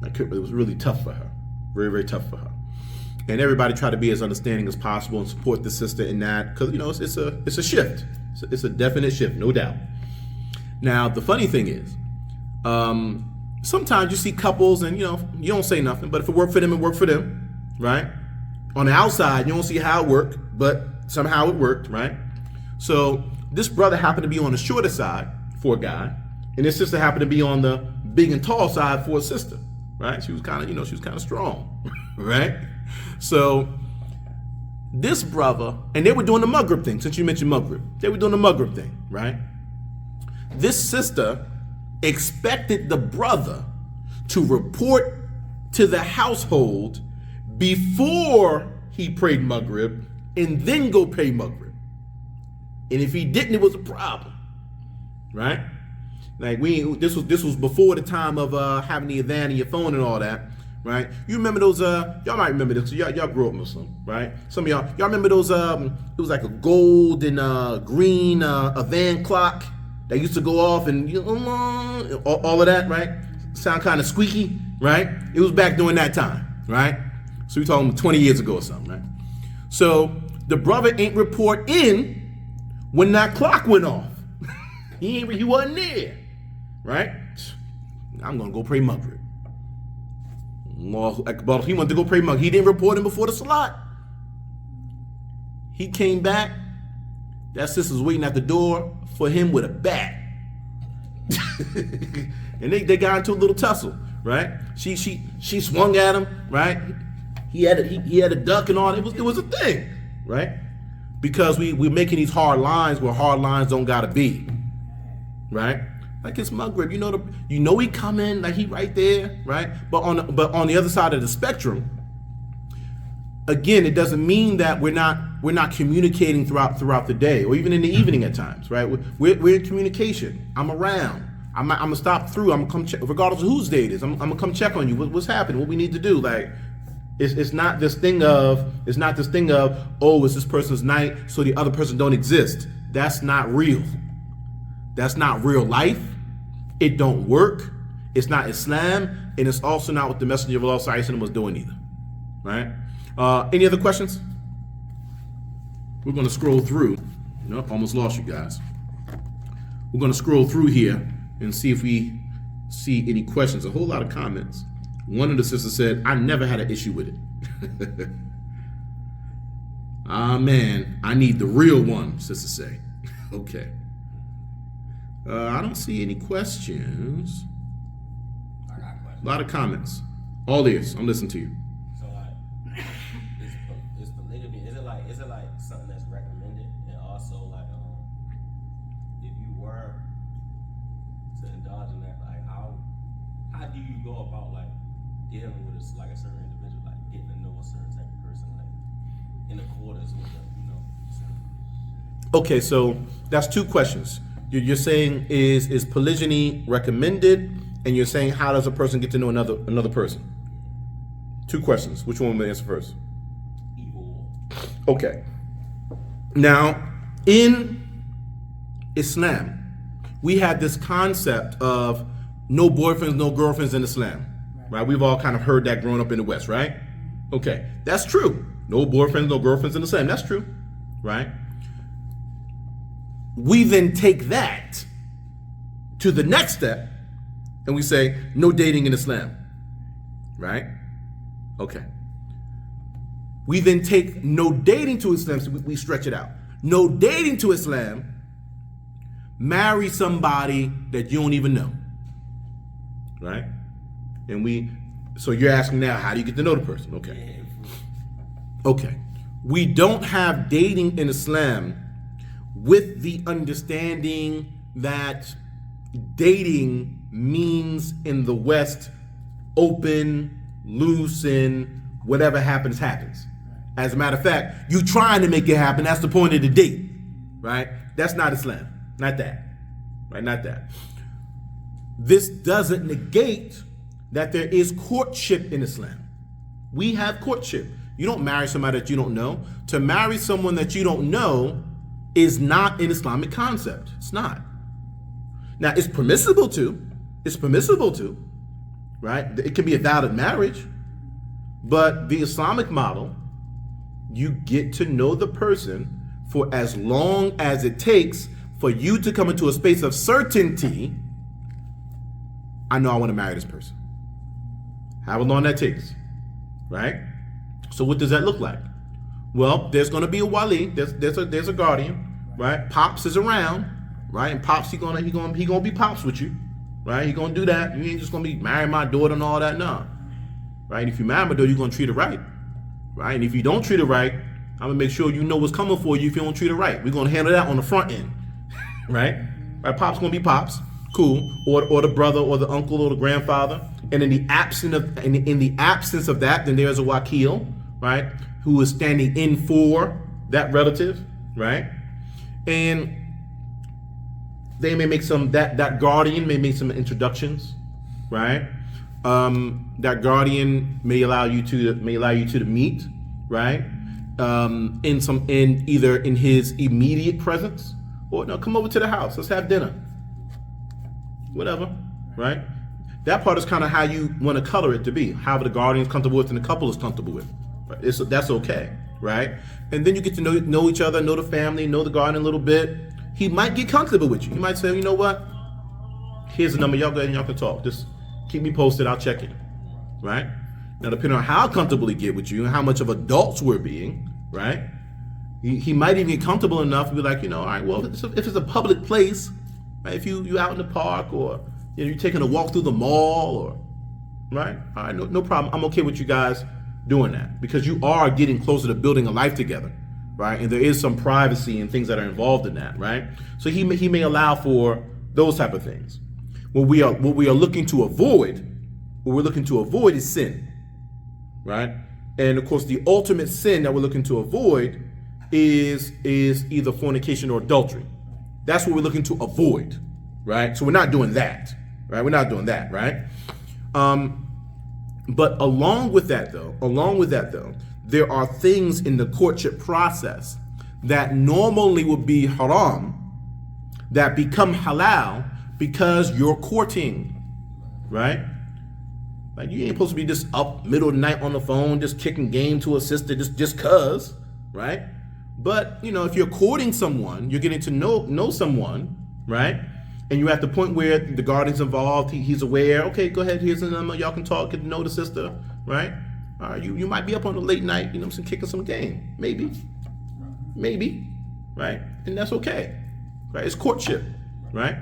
S1: It was really tough for her, very, very tough for her. And everybody tried to be as understanding as possible and support the sister in that, because it's a shift. It's a definite shift, no doubt. Now the funny thing is, sometimes you see couples and you don't say nothing, but if it worked for them, it worked for them, right? On the outside, you don't see how it worked, but somehow it worked, right? So this brother happened to be on the shorter side for a guy, and his sister happened to be on the big and tall side for a sister. Right? She was kind of strong, right? So this brother, and they were doing the Maghrib thing, since you mentioned Maghrib. They were doing the Maghrib thing, right? This sister expected the brother to report to the household before he prayed Maghrib and then go pray Maghrib. And if he didn't, it was a problem, right? Like this was before the time of having the adhan in your phone and all that, right? You remember those? Y'all might remember this. Y'all grew up Muslim, right? Some of y'all remember those? It was like a gold and green adhan clock that used to go off and all of that, right? Sound kind of squeaky, right? It was back during that time, right? So we're talking 20 years ago or something, right? So the brother ain't report in when that clock went off. He wasn't there. Right? I'm going to go pray Maghrib. But he went to go pray Maghrib. He didn't report him before the Salat. He came back. That sister's waiting at the door for him with a bat. And they got into a little tussle, right? She swung at him, right? He had a duck and all. It was a thing, right? Because we're making these hard lines where hard lines don't gotta be, right? Like it's Maghrib, he coming, like he right there, right? But on the other side of the spectrum, again, it doesn't mean that we're not communicating throughout the day or even in the evening at times, right? We're in communication. I'm around. I'm gonna stop through. I'm gonna come check, regardless of whose day it is. I'm gonna come check on you. What's happening? What we need to do? Like, it's not this thing of oh, it's this person's night, so the other person don't exist. That's not real. That's not real life. It don't work. It's not Islam, and it's also not what the Messenger of Allah Sawda and Aisha was doing either. Right? Any other questions? We're gonna scroll through. Nope, almost lost you guys. We're gonna scroll through here and see if we see any questions. A whole lot of comments. One of the sisters said, I never had an issue with it. Ah, man, I need the real one, sister say. Okay. I don't see any questions.
S4: I got questions.
S1: A lot of comments. All ears. I'm listening to you.
S4: So like, is polygamy, is it like something that's recommended? And also like, if you were to indulge in that, like how do you go about like dealing with like a certain individual, like getting to know a certain type of person, like in accordance with them, you know?
S1: Okay, so that's two questions. You're saying is polygyny recommended, and you're saying how does a person get to know another person? Two questions. Which one will I answer first?
S4: Evil.
S1: Okay. Now, in Islam, we have this concept of no boyfriends, no girlfriends in Islam, right? We've all kind of heard that growing up in the West, right? Okay, that's true. No boyfriends, no girlfriends in Islam. That's true, right? We then take that to the next step, and we say no dating in Islam, right? Okay. We then take no dating to Islam, so we stretch it out. No dating to Islam, marry somebody that you don't even know, right? And so you're asking now, how do you get to know the person? Okay. Okay. We don't have dating in Islam with the understanding that dating means in the West open, loose, and whatever happens, happens. As a matter of fact, you trying to make it happen, that's the point of the date, right? That's not Islam, not that, right? Not that. This doesn't negate that there is courtship in Islam. We have courtship. You don't marry somebody that you don't know. To marry someone that you don't know is not an Islamic concept. It's not. Now, it's permissible to. It's permissible to, right? It can be a valid marriage, but the Islamic model, you get to know the person for as long as it takes for you to come into a space of certainty. I know I want to marry this person. How long that takes, right? So what does that look like? Well, there's going to be a wali. There's a guardian, right? Pops is around, right? And Pops he gonna be Pops with you, right? He gonna do that. You ain't just gonna be marrying my daughter and all that, no, right? And if you marry my daughter, you're gonna treat her right, right? And if you don't treat her right, I'm gonna make sure you know what's coming for you if you don't treat her right. We're gonna handle that on the front end, right? Right? Pops gonna be Pops, cool, or the brother or the uncle or the grandfather. And in the absence of that, then there's a wakil, right, who is standing in for that relative, right? And they may make that guardian may make some introductions, right? That guardian may allow you to meet, right? Either in his immediate presence, or no, come over to the house, let's have dinner, whatever, right? That part is kind of how you want to color it to be, however the guardian is comfortable with and the couple is comfortable with. Right? That's okay, right? And then you get to know each other, know the family, know the guardian a little bit. He might get comfortable with you. He might say, you know what? Here's the number. Y'all go ahead and y'all can talk. Just keep me posted. I'll check in, right? Now, depending on how comfortable he get with you and how much of adults we're being, right? He might even get comfortable enough to be like, all right, well, if it's a public place, right? If you out in the park or you're taking a walk through the mall, or right? All right, no problem. I'm okay with you guys doing that because you are getting closer to building a life together, right? And there is some privacy and things that are involved in that, right? So he may allow for those type of things. What we are looking to avoid is sin, right? And of course, the ultimate sin that we're looking to avoid is either fornication or adultery. That's what we're looking to avoid, right? So we're not doing that, right? We're not doing that, right? But along with that though, there are things in the courtship process that normally would be haram that become halal because you're courting, right? Like you ain't supposed to be just up middle of the night on the phone, just kicking game to a sister just cause, right? But you know, if you're courting someone, you're getting to know someone, right? And you're at the point where the guardian's involved, he's aware, okay, go ahead, here's the number, y'all can talk, get to know the sister, right? You might be up on a late night, you know, kicking some game, maybe, right? And that's okay, right? It's courtship, right?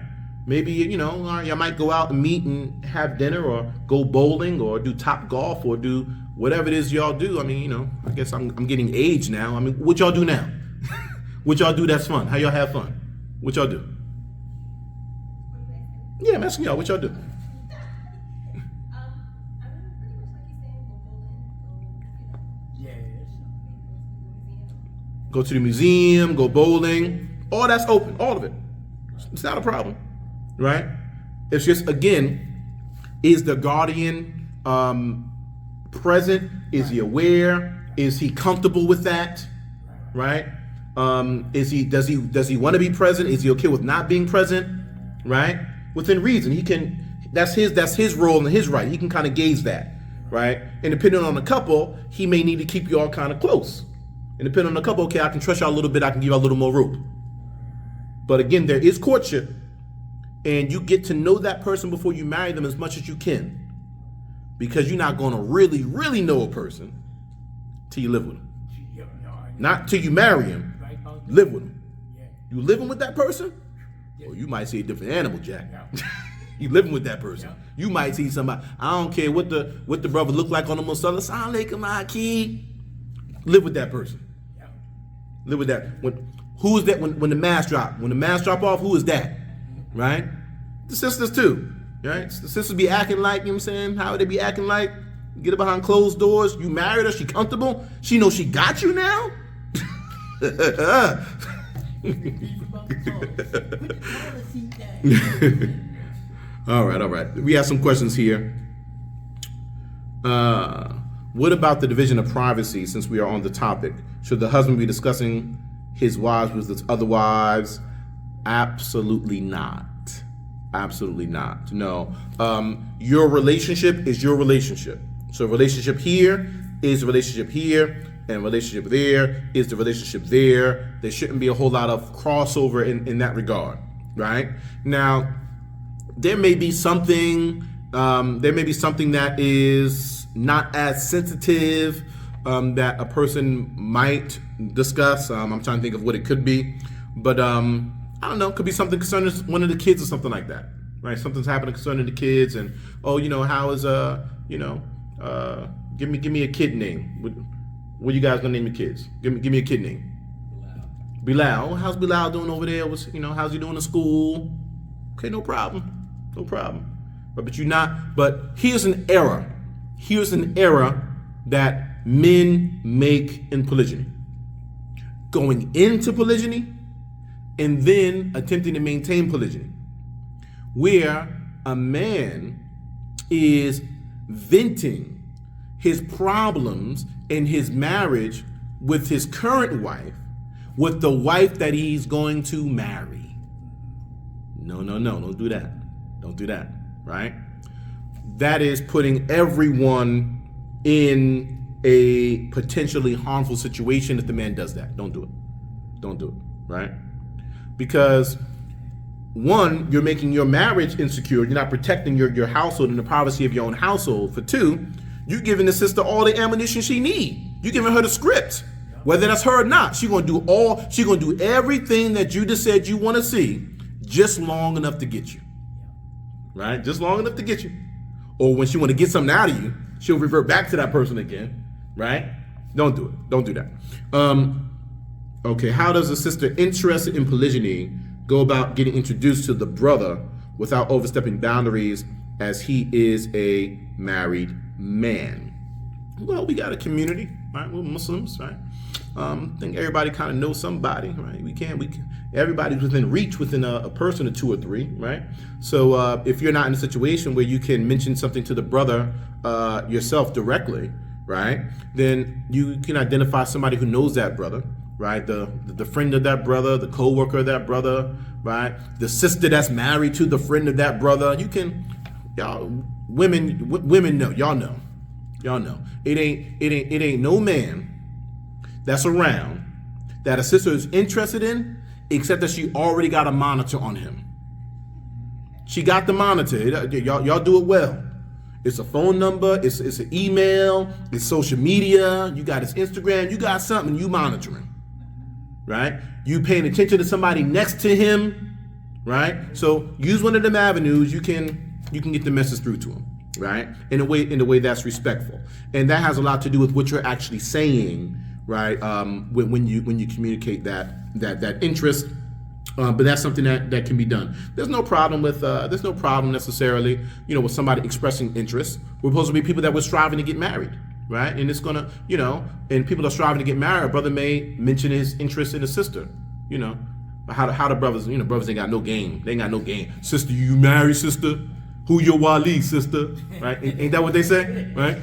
S1: Maybe, you know, y'all might go out and meet and have dinner or go bowling or do top golf or do whatever it is y'all do. I mean, you know, I guess I'm getting age now. I mean, what y'all do now? What y'all do that's fun? How y'all have fun? What y'all do? Yeah, I'm asking y'all, what y'all do?
S3: I mean, pretty much like you're saying, go bowling,
S2: Yes.
S1: Go to the museum, go bowling. All that's open, all of it. It's not a problem, right? It's just, again, is the guardian present? Is he aware? Is he comfortable with that, right? Does he want to be present? Is he okay with not being present, right? Within reason, he can. That's his role and his right. He can kind of gauge that, right? And depending on the couple, he may need to keep you all kind of close. And depending on the couple, okay, I can trust y'all a little bit. I can give y'all a little more rope. But again, there is courtship, and you get to know that person before you marry them as much as you can, because you're not going to really, really know a person till you live with them. Not till you marry him. Live with him. You living with that person? Well, you might see a different animal, Jack. You living with that person. You might see somebody. I don't care what the brother look like on the Musalla. Sound like him, Aqil. Live with that person. Live with that. Who is that when the mask drop? When the mask drop off, who is that? Right? The sisters too. Right? The sisters be acting like, you know what I'm saying? How would they be acting like? Get her behind closed doors. You married her. She comfortable. She knows she got you now. All right. We have some questions here. What about the division of privacy, since we are on the topic? Should the husband be discussing his wives with his other wives? Absolutely not. Absolutely not. No. Your relationship is your relationship. So relationship here is the relationship here, and relationship there is the relationship there. There shouldn't be a whole lot of crossover in that regard, right? Now, there may be something that is not as sensitive that a person might discuss. I'm trying to think of what it could be, but I don't know. It could be something concerning one of the kids or something like that, right? Something's happening concerning the kids, and how is give me a kid name. What you guys gonna name your kids? Give me a kid name. Bilal. Oh, how's Bilal doing over there? How's he doing in school? Okay, no problem. But here's an error. Here's an error that men make in polygyny. Going into polygyny and then attempting to maintain polygyny, where a man is venting his problems in his marriage with his current wife, with the wife that he's going to marry. No, don't do that. Don't do that, right? That is putting everyone in a potentially harmful situation if the man does that. Don't do it, right? Because one, you're making your marriage insecure. You're not protecting your household and the privacy of your own household. For two, you're giving the sister all the ammunition she needs. You're giving her the script. Whether that's her or not, she's gonna do everything that you just said you want to see, just long enough to get you. Right? Just long enough to get you. Or when she want to get something out of you, she'll revert back to that person again. Right? Don't do it. Don't do that. Okay, how does a sister interested in polygyny go about getting introduced to the brother without overstepping boundaries, as he is a married man? Well, we got a community, right? We're Muslims, right? I think everybody kind of knows somebody, right? Everybody's within reach within a person or two or three, right? So if you're not in a situation where you can mention something to the brother yourself directly, right? Then you can identify somebody who knows that brother, right? The friend of that brother, the co-worker of that brother, right? The sister that's married to the friend of that brother. You can, women know, y'all know. It ain't no man that's around that a sister is interested in, except that she already got a monitor on him. She got the monitor. Y'all do it well. It's a phone number, it's an email, it's social media, you got his Instagram, you got something you monitoring, right? You paying attention to somebody next to him, right? So use one of them avenues, you can get the message through to him, right? In a way that's respectful. And that has a lot to do with what you're actually saying, right? When you communicate that interest. But that's something that can be done. There's no problem necessarily, with somebody expressing interest. We're supposed to be people that we're striving to get married, right? And it's gonna, and people are striving to get married. A brother may mention his interest in a sister, How the brothers, brothers ain't got no game. They ain't got no game. Sister, you married, sister? Who your wali, sister? Right? Ain't that what they say? Right?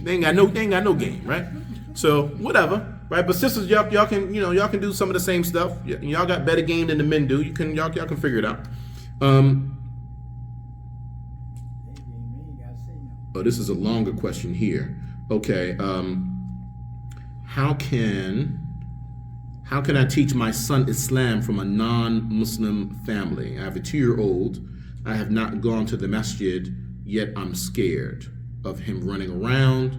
S1: They ain't got no game, right? So whatever. Right, but sisters, y'all can do some of the same stuff. Y'all got better game than the men do. Y'all can figure it out. This is a longer question here. Okay, how can I teach my son Islam from a non-Muslim family? I have a 2-year-old. I have not gone to the masjid yet. I'm scared of him running around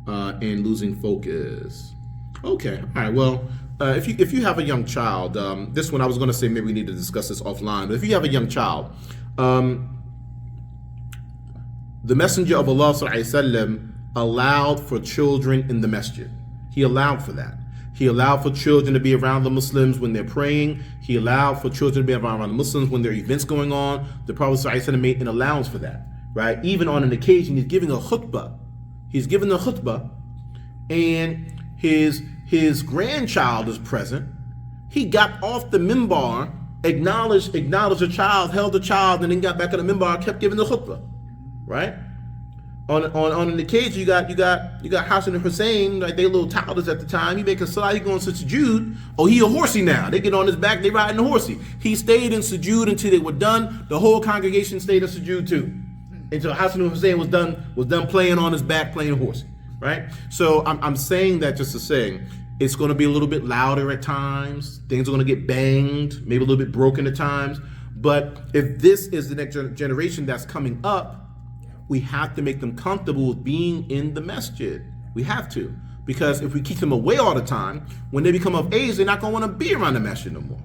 S1: and losing focus. Okay, all right, well, if you have a young child, this one I was going to say maybe we need to discuss this offline, but if you have a young child, the Messenger of Allah ﷺ allowed for children in the masjid. He allowed for that. He allowed for children to be around the Muslims when they're praying. He allowed for children to be around the Muslims when there are events going on. The Prophet ﷺ made an allowance for that, right? Even on an occasion, he's giving a khutbah. He's giving the khutbah, and his grandchild is present. He got off the minbar, acknowledged the child, held the child, and then got back on the minbar, kept giving the khutbah, right? On an occasion, you got Hassan and Hussein, like they little toddlers at the time. He making salah, he going to sujood. Oh, he a horsey now. They get on his back, they riding the horsey. He stayed in sujood until they were done. The whole congregation stayed in sujood too, until Hassan and Hussein was done playing on his back, playing horsey. Right? So I'm saying that just to say it's going to be a little bit louder at times. Things are going to get banged, maybe a little bit broken at times. But if this is the next generation that's coming up, we have to make them comfortable with being in the masjid. We have to. Because if we keep them away all the time, when they become of age, they're not going to want to be around the masjid no more.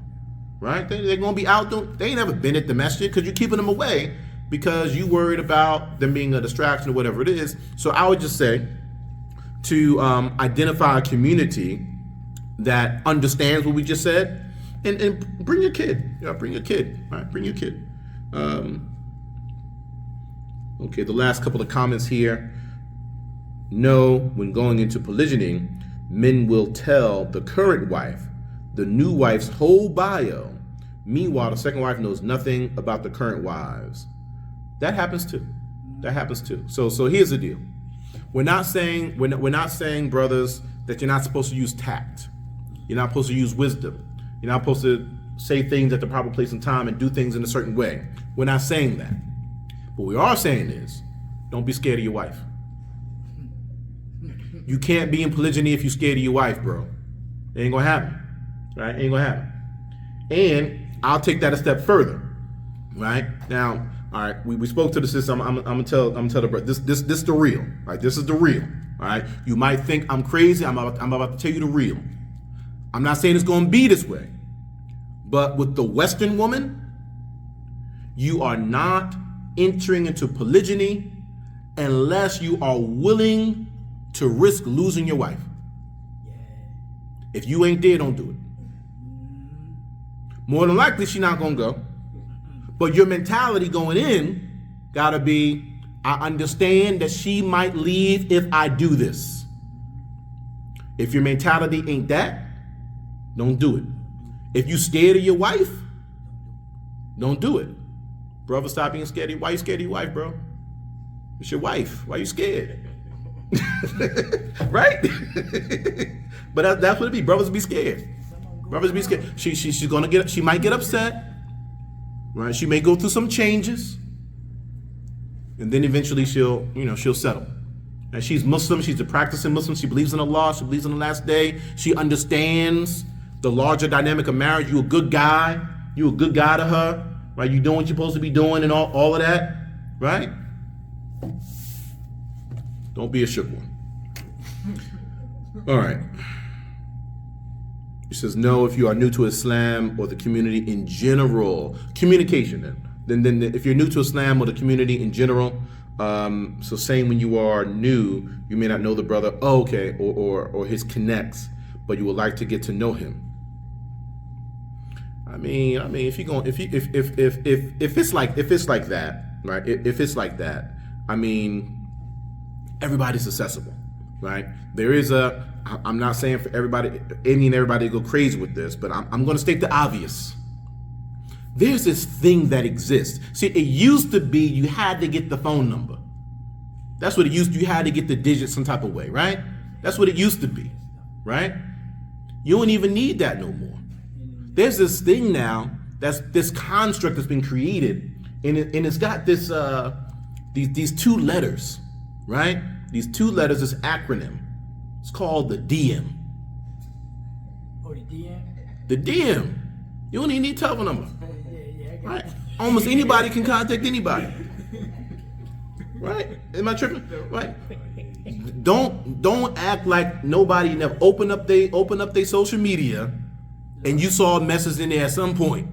S1: Right? They're going to be out. They ain't never been at the masjid because you're keeping them away because you worried about them being a distraction or whatever it is. So I would just say, to identify a community that understands what we just said, and bring your kid. Bring your kid. Right? Bring your kid. Okay, the last couple of comments here. No, when going into polygyny, men will tell the current wife the new wife's whole bio. Meanwhile, the second wife knows nothing about the current wives. That happens too. So here's the deal. We're not saying, brothers, that you're not supposed to use tact. You're not supposed to use wisdom. You're not supposed to say things at the proper place and time and do things in a certain way. We're not saying that. What we are saying is, don't be scared of your wife. You can't be in polygyny if you're scared of your wife, bro. It ain't gonna happen, right? Ain't gonna happen. And I'll take that a step further, right? Now, all right, we spoke to the system. I'm gonna tell the brother, this the real, right? This is the real, all right? You might think I'm crazy. I'm about to tell you the real. I'm not saying it's gonna be this way, but with the Western woman, you are not entering into polygyny unless you are willing to risk losing your wife. If you ain't there, don't do it. More than likely, she's not gonna go. But your mentality going in gotta be, I understand that she might leave if I do this. If your mentality ain't that, don't do it. If you scared of your wife, don't do it. Brother, stop being scared. Why you scared of your wife, bro? It's your wife. Why you scared? Right? But that's what it be. Brothers be scared. Brothers be scared. She might get upset. Right? She may go through some changes. And then eventually she'll settle. And she's Muslim. She's a practicing Muslim. She believes in Allah. She believes in the last day. She understands the larger dynamic of marriage. You a good guy. You a good guy to her. Right? You doing what you're supposed to be doing and all of that. Right? Don't be a shook one. All right. He says, no, if you are new to Islam or the community in general, communication then if you're new to Islam or the community in general, so saying when you are new, you may not know the brother, or his connects, but you would like to get to know him. I mean, if it's like that, right? If it's like that, I mean, everybody's accessible, right? There is I'm not saying for everybody, everybody to go crazy with this, but I'm going to state the obvious. There's this thing that exists. See, it used to be you had to get the phone number. That's what it used to. You had to get the digits some type of way, right? That's what it used to be, right? You don't even need that no more. There's this thing now, that's this construct that's been created, and it's got this these two letters, right? These two letters, this acronym. It's called the DM.
S2: Oh, the DM?
S1: The DM. You don't even need a telephone number.
S2: Yeah, I got
S1: Right?
S2: it.
S1: Almost anybody can contact anybody. Right? Am I tripping? Right? Don't act like nobody never opened up their social media and you saw a message in there at some point.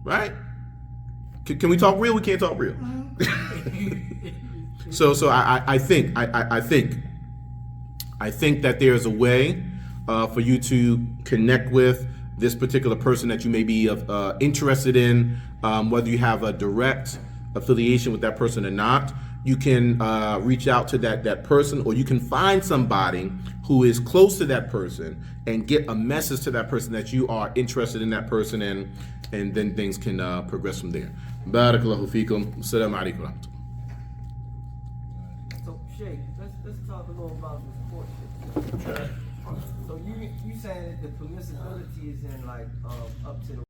S1: Right? Can we talk real? We can't talk real. So I think that there's a way for you to connect with this particular person that you may be interested in, whether you have a direct affiliation with that person or not. You can reach out to that person, or you can find somebody who is close to that person and get a message to that person that you are interested in that person, and then things can progress from there. Barakallahu feekum. Assalamu alaikum.
S5: So, Sheikh, let's talk a little about this courtship. So you saying that the permissibility is in like up to the